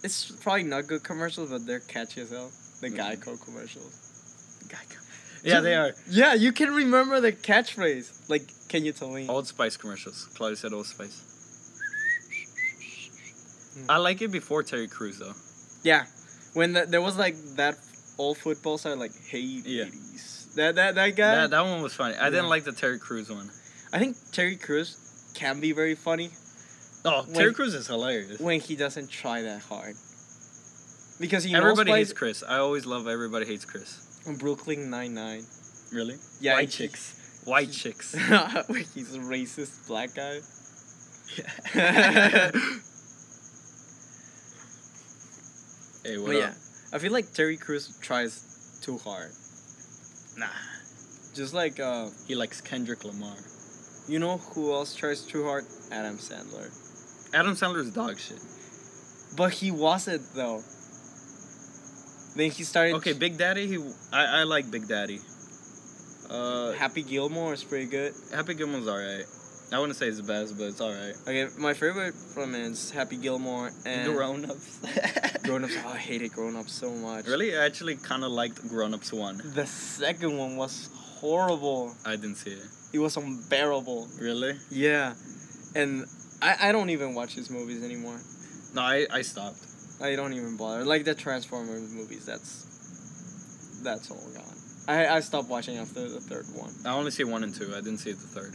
it's probably not good commercials, but they're catchy as hell. The Geico commercials. Yeah, they are. Yeah, you can remember the catchphrase. Like, can you tell me? Old Spice commercials. Claudia said Old Spice. I like it before Terry Crews though. Yeah, when there was like that old football star, like, hey Yeah. ladies. That guy. That one was funny. I Yeah. didn't like the Terry Crews one. I think Terry Crews can be very funny Oh, When- Terry Crews is hilarious. when he doesn't try that hard. Because he Everybody knows hates Chris. I always love Everybody Hates Chris. Brooklyn Nine-Nine. Really? Yeah, White he- chicks. White chicks. Where he's a racist black guy. Hey, what But up? yeah, I feel like Terry Crews tries too hard. Nah. Just like, He likes Kendrick Lamar. you know who else tries too hard? Adam Sandler. Adam Sandler's dog shit. But he wasn't, though. Then he started... Okay, Big Daddy. I like Big Daddy. Happy Gilmore is pretty good. Happy Gilmore's alright. I wouldn't say it's the best, but it's alright. Okay, my favorite from him is Happy Gilmore and... Grown Ups. Grown Ups. Oh, I hated Grown Ups so much. Really? I actually kind of liked Grown Ups 1. The second one was horrible. I didn't see it. It was unbearable. Really? Yeah. And I don't even watch his movies anymore. No, I stopped. I don't even bother. Like the Transformers movies, that's all gone. I stopped watching after the third one. I only see 1 and 2. I didn't see the third.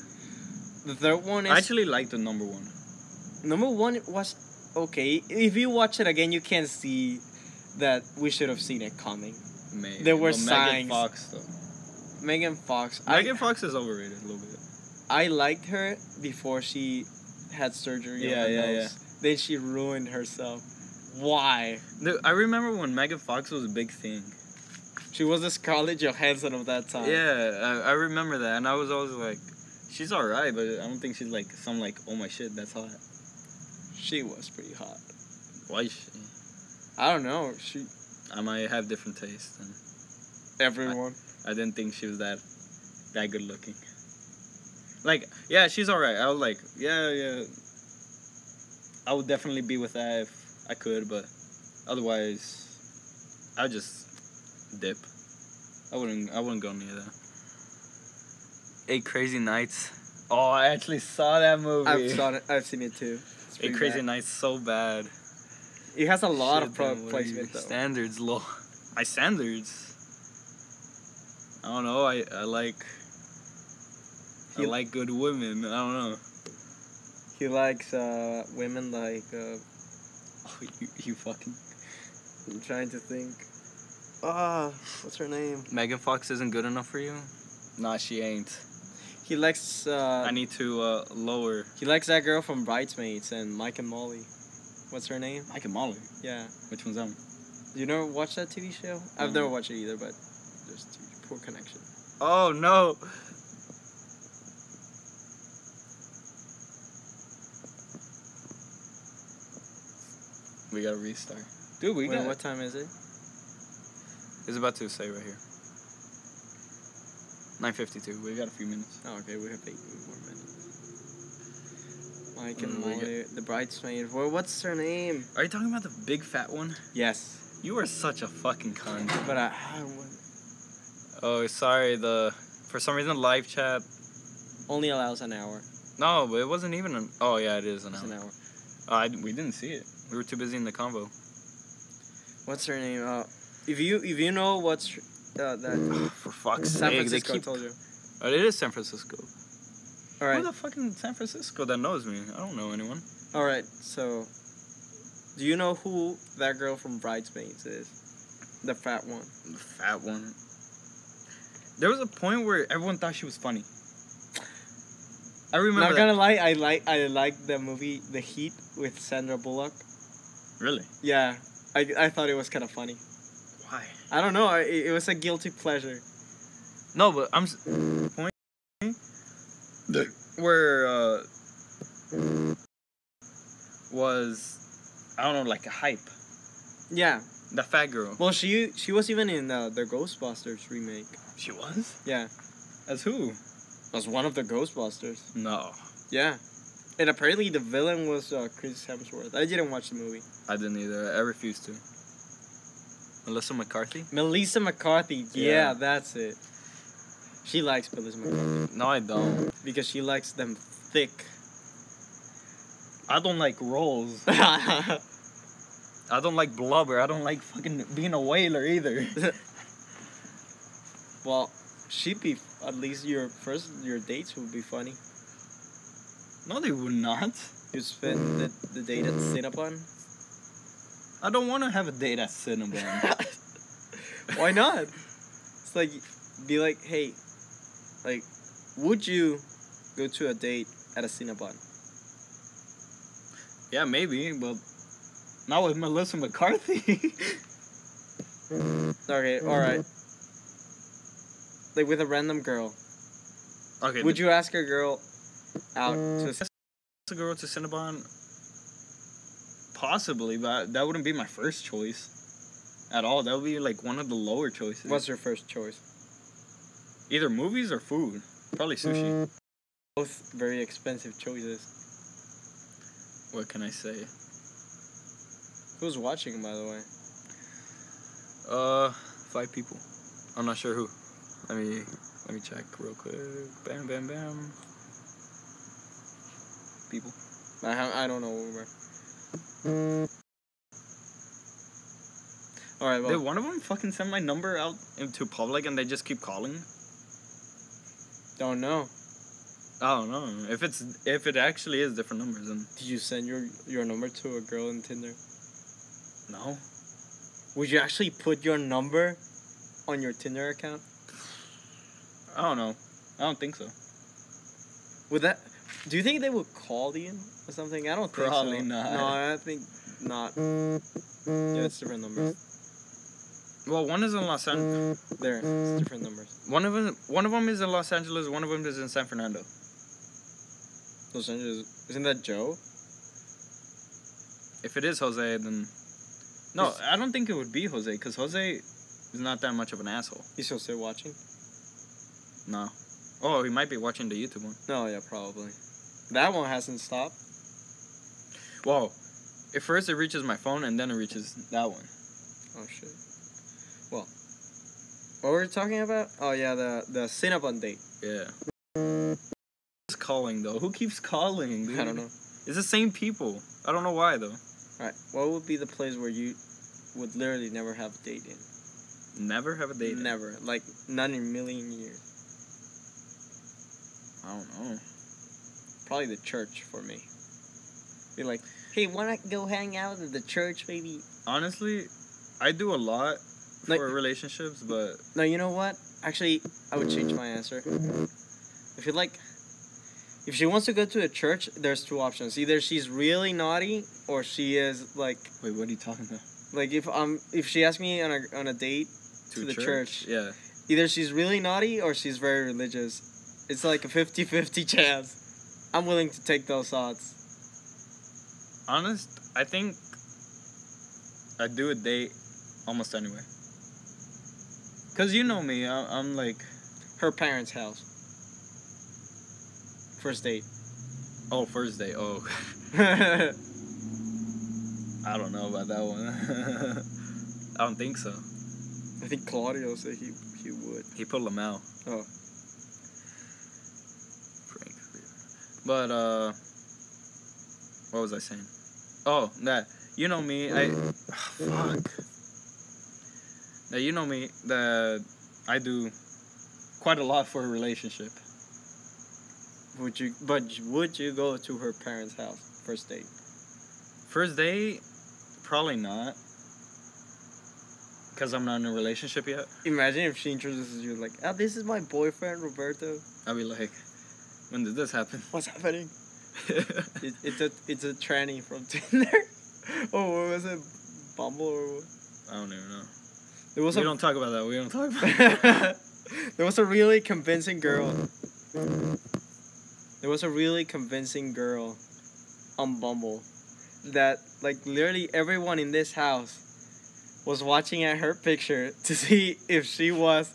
The third one is... I actually liked the number 1. Number one was okay. If you watch it again, you can see that we should have seen it coming. Maybe. There were But signs. Megan Fox, though. Megan Fox. Megan Fox is overrated a little bit. I liked her before she had surgery Yeah, on her yeah, nose. Then she ruined herself. Why? Dude, I remember when Megan Fox was a big thing. She was the Scarlett Johansson of that time. Yeah, I remember that, and I was always like, she's alright, but I don't think she's like some like, oh my shit, that's hot. She was pretty hot. Why is she? I don't know. She... I might have different taste, and Everyone. I didn't think she was that good looking. Like, yeah, she's alright. I was like, yeah. I would definitely be with that if I could, but otherwise, I would just dip. I wouldn't go near that. 8 Crazy Nights. Oh, I actually saw that movie. I've seen it too. It's 8 pretty Crazy bad. Nights so bad. It has a lot Shit, of then what are placement your though. standards low. My standards. I don't know. I like You- good women. I don't know. He likes women like Oh, you fucking. I'm trying to think. What's her name? Megan Fox isn't good enough for you? Nah, she ain't. He likes I need to lower. he likes that girl from Bridesmaids and Mike and Molly. What's her name? Mike and Molly. Yeah. Which one's that one? You never watched that TV show? I've never watched it either, but there's poor connection. Oh no. We gotta restart. Dude, we Wait, got. what time is it? It's about to say right here. 9:52. We got a few minutes. Oh, okay, we have 8 more minutes. Mike and We Molly, the Bridesmaids. Well, what's her name? Are you talking about the big fat one? Yes. You are such a fucking cunt. But Oh, sorry. For some reason live chat. only allows an hour. No, but it wasn't even an. Oh yeah, it is an It's hour. an hour. We didn't see it. We were too busy in the convo. What's her name? If you know what's that For fuck's San sake, Francisco, they I keep. told you. Oh, it is San Francisco. All right, Who the fuck in San Francisco that knows me? I don't know anyone. all right. So, do you know who that girl from Bridesmaids is? The fat one. The fat one. There was a point where everyone thought she was funny. I remember. Not that. gonna lie, I like the movie The Heat with Sandra Bullock. Really? Yeah, I thought it was kind of funny. Why? I don't know. It was a guilty pleasure. No, but point where was I don't know, like a hype. Yeah. The fat girl. Well, she was even in the Ghostbusters remake. She was? Yeah. As who? Was one of the Ghostbusters. No. Yeah. And apparently the villain was Chris Hemsworth. I didn't watch the movie. I didn't either. I refused to. Melissa McCarthy? Melissa McCarthy. Yeah, Yeah. that's it. She likes Melissa McCarthy No, I don't. because she likes them thick. I don't like rolls. I don't like blubber. I don't like fucking being a whaler either. Well, she'd be at least your dates would be funny. No, they would not. You spend the date at Cinnabon. I don't want to have a date at Cinnabon. Why not? It's like, be like, hey, like, would you go to a date at a Cinnabon? Yeah, maybe, but not with Melissa McCarthy. Okay, alright. Like with a random girl. Okay. Would you ask a girl out to a girl to Cinnabon? Possibly, but that wouldn't be my first choice at all. That would be like one of the lower choices. What's your first choice? Either movies or food. Probably sushi. Both very expensive choices. What can I say? Who's watching, by the way? 5 people. I'm not sure who. Let me check real quick. Bam, bam, bam. People. I don't know where. Alright, well. Did one of them fucking send my number out into public and they just keep calling? Don't know. I don't know. If it actually is different numbers, then Did you send your number to a girl in Tinder? no. Would you actually put your number on your Tinder account? I don't know. I don't think so. Would that? Do you think they would call you or something? I don't think Probably so. not. No, I think not. Yeah, it's different numbers. Well, one is in Los Angeles. There, it's different numbers. One of them is in Los Angeles. One of them is in San Fernando. Los Angeles. Isn't that Joe? If it is Jose, then no, I don't think it would be Jose because Jose is not that much of an asshole. He's still watching? No. Oh, he might be watching the YouTube one. No, yeah, probably. That one hasn't stopped. Well, at first it reaches my phone and then it reaches that one. Oh shit. Well, what were we talking about? Oh yeah, the Cinnabon date. Yeah. Who's calling though? Who keeps calling, dude? I don't know. It's the same people. I don't know why though. Alright, what would be the place where you would literally never have a date in? Never have a date. Never. Like, not in a million years. I don't know. Probably the church for me. Be like, hey, wanna go hang out at the church, maybe? Honestly, I do a lot for Like- relationships, but No, you know what? Actually, I would change my answer. If she wants to go to a church, there's 2 options. Either she's really naughty, or she is like, wait, what are you talking about? like if she asks me on a date to the church, Yeah. either she's really naughty or she's very religious. It's like a 50-50 chance. I'm willing to take those odds. I think I'd do a date almost anyway. Cause you know me, I'm like, Her parents' house. First date. oh, first date. Oh, I I don't know about that one. I don't think so. think Claudio said he would. He put Lamau. Oh. Frank. But what was I saying? Oh, that you know me. Fuck. That you know me. That I do quite a lot for a relationship. Would you go to her parents' house first date? First date, probably not. Because I'm not in a relationship yet. Imagine if she introduces you like, "Oh, this is my boyfriend, Roberto." I'd be like, when did this happen? What's happening? It's a tranny from Tinder. Oh, what was it? Bumble or what? I don't even know. There was We a don't talk about that. We don't talk about that. there was a really convincing girl. There was a really convincing girl on Bumble that like literally everyone in this house was watching at her picture to see if she was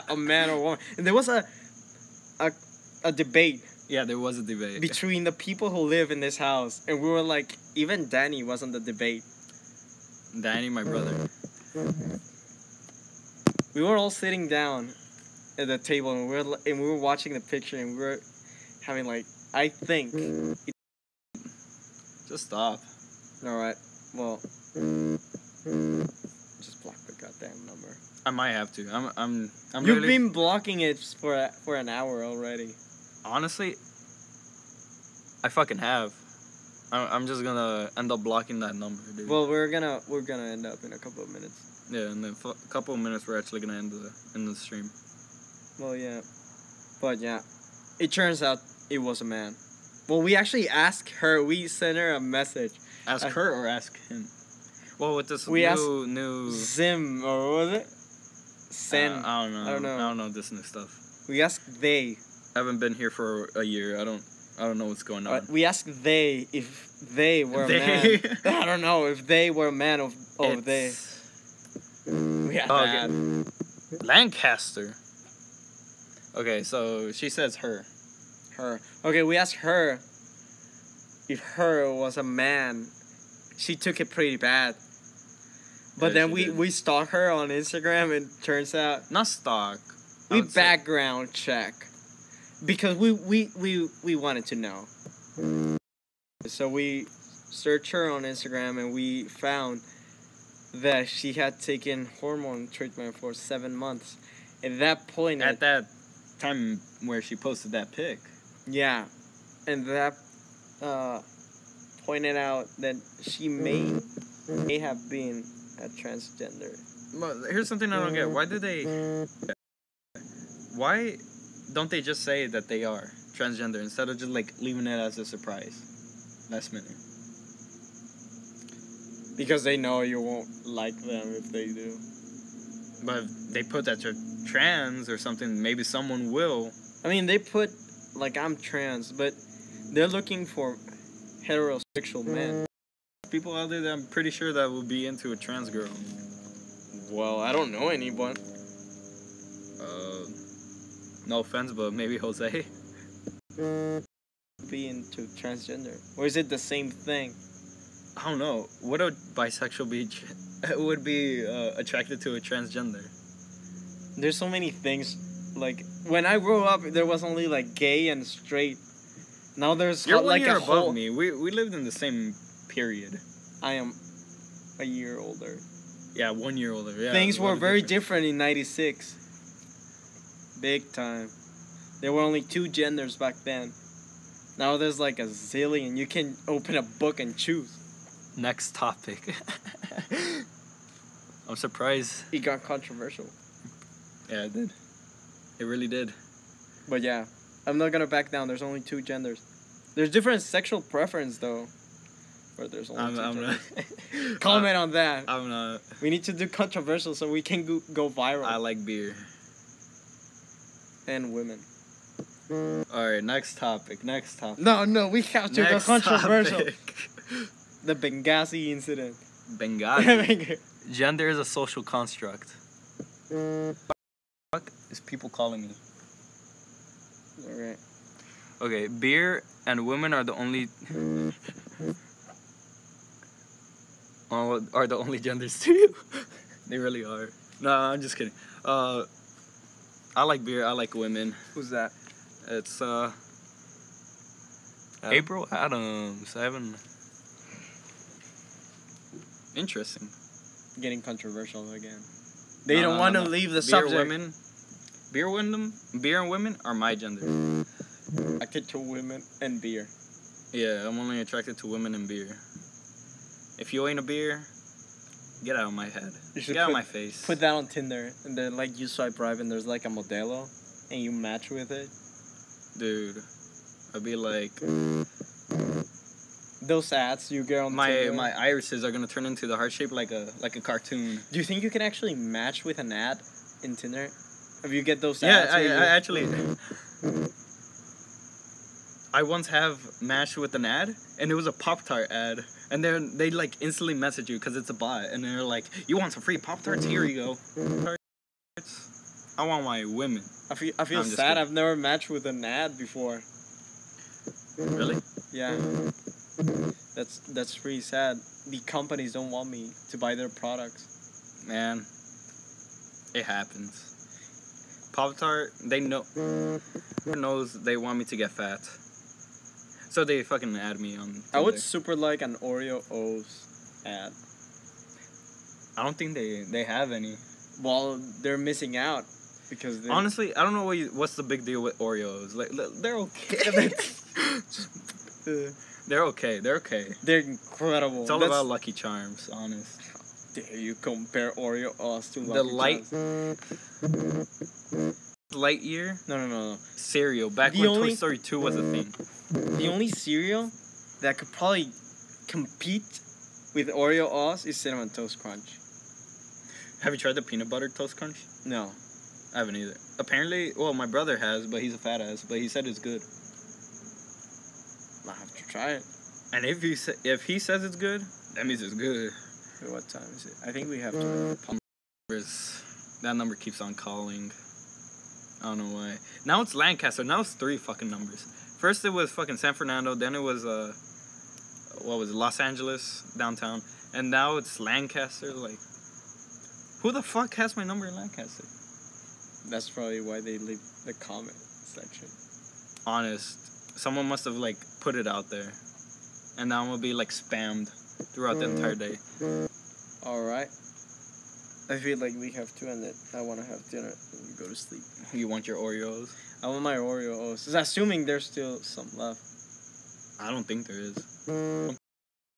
a man or woman. And there was a debate Yeah, there was a debate. between the people who live in this house, and we were like, even Danny was on the debate. Danny, my brother. We were all sitting down at the table, and we were watching the picture, and we were having like, I think. Just stop. All right, well, just block the goddamn number. I might have to. I'm You've really, been blocking it for an hour already. honestly, I fucking have. I'm just gonna end up blocking that number, dude. Well, we're gonna end up in a couple of minutes. Yeah, in a couple of minutes we're actually gonna end the stream. Well, yeah, but yeah, it turns out it was a man. Well, we actually asked her. We sent her a message. Ask her or ask him. Well, with this We asked new. Zim, or what was it? Sen. I don't know. I don't know. I don't know this new stuff. We asked they. I haven't been here for a year. I don't know what's going on. We asked they if they were They? a man. I don't know if they were a man of they. We had that. Lancaster. Okay, so she says her. Her. Okay, we asked her if her was a man. She took it pretty bad. But Yeah, then she did. we stalked her on Instagram, and turns out Not stock. I we would say- background check because we wanted to know. So we searched her on Instagram, and we found that she had taken hormone treatment for 7 months. At that point, At that time where she posted that pic. yeah, and that pointed out that she may have been a transgender. Well, here's something I don't get. Why don't they just say that they are transgender instead of just like leaving it as a surprise last minute? Because they know you won't like them if they do. But if they put that you're trans or something, maybe someone will. I mean, they put like I'm trans, but they're looking for heterosexual men. People out there that I'm pretty sure that will be into a trans girl. Well, I don't know anyone. No offense, but maybe Jose. Be into transgender, or is it the same thing? I don't know. Would a bisexual be would be attracted to a transgender? There's so many things. Like when I grew up, there was only like gay and straight. Now there's You're like 1 year a above whole. me. We lived in the same period. I am a year older. Yeah, 1 year older. Yeah, Things a lot were of very difference. different in '96. Big time. There were only 2 genders back then. Now there's like a zillion. You can open a book and choose. Next topic. I'm surprised. It got controversial. Yeah, it did. It really did. But yeah, I'm not gonna back down. There's only 2 genders. There's different sexual preference though. But there's only 2 I'm genders. not. Comment on that. I'm not. We need to do controversial so we can go viral. I like beer. And women. All right, next topic. Next topic. No, we have to go Next controversial. topic. The Benghazi incident. Benghazi. Gender is a social construct. Fuck is people calling me? Alright. Okay, beer and women are the only are the only genders to you. They really are. No, I'm just kidding. I like beer. I like women. Who's that? It's Adam. April Adams. I haven't. Interesting. Getting controversial again. They No, don't no, want no, to no. leave the Beer, subject. beer and women are my gender. Attracted to women and beer. Yeah, I'm only attracted to women and beer. If you ain't a beer, get out of my head. You should Get out of my face. Put that on Tinder, and then like you swipe right, and there's like a Modelo, and you match with it. Dude, I'd be like, Those ads you get on Tinder. my irises are gonna turn into the heart shape like a cartoon. Do you think you can actually match with an ad in Tinder? If you get those Yeah, ads, I actually. I once have matched with an ad, and it was a Pop-Tart ad, and they like instantly message you because it's a bot, and they're like, "You want some free Pop-Tarts? Here you go." I want my women. I feel I'm just sad. kidding. I've never matched with an ad before. Really? Yeah, that's pretty sad. The companies don't want me to buy their products. Man, it happens. Pop-Tart, they know. Who knows they want me to get fat. So they fucking add me on Tinder. I would super like an Oreo O's ad. I don't think they have any. Well, they're missing out because they Honestly, I don't know what's the big deal with Oreos. Like, they're okay. They're okay. They're okay. they're incredible. It's all about Lucky Charms, honest. Dare you compare Oreo O's to The Lucky light- Charms? Lightyear No. cereal. Back The when only- Toy Story 2 was a thing. The only cereal that could probably compete with Oreo O's is Cinnamon Toast Crunch. Have you tried the peanut butter toast crunch? No. I haven't either. Apparently, well, my brother has, but he's a fat ass. But he said it's good. I have to try it. And if he says it's good, that means it's good. Wait, what time is it? I think we have to. That number keeps on calling. I don't know why. Now it's Lancaster. Now it's 3 fucking numbers. First it was fucking San Fernando. Then it was what was it? Los Angeles downtown. And now it's Lancaster. Like, who the fuck has my number in Lancaster? That's probably why they leave the comment section. Honest, someone must have like put it out there, and now I'm gonna be like spammed throughout the entire day. All right. I feel like we have to end it. I want to have dinner and go to sleep. You want your Oreos? I want my Oreo O's. Assuming there's still some left. I don't think there is. I don't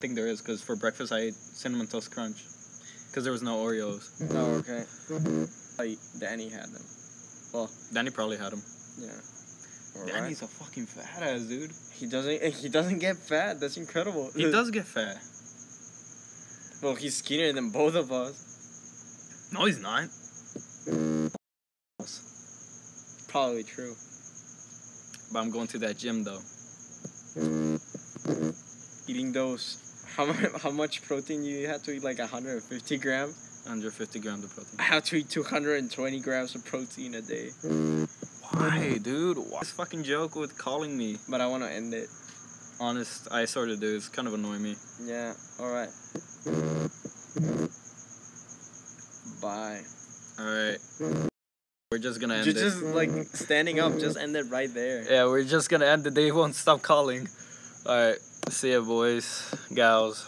think there is, because for breakfast I ate Cinnamon Toast Crunch. Because there was no Oreos. Oh, okay. Danny had them. Danny probably had them. Yeah. All Danny's a fucking fat ass, dude. He doesn't get fat. That's incredible. He does get fat. Well, he's skinnier than both of us. No, he's not. Probably true. But I'm going to that gym, though. Eating those. How much protein you had to eat? Like 150 grams? 150 grams of protein. I have to eat 220 grams of protein a day. Why, dude? Why this fucking joke with calling me? But I want to end it. Honest, I sort of do. It's kind of annoying me. Yeah, alright. Bye. Alright. We're just gonna end it. Just like standing up, just end it right there. Yeah, we're just gonna end it. They won't stop calling. Alright. See ya, boys, gals.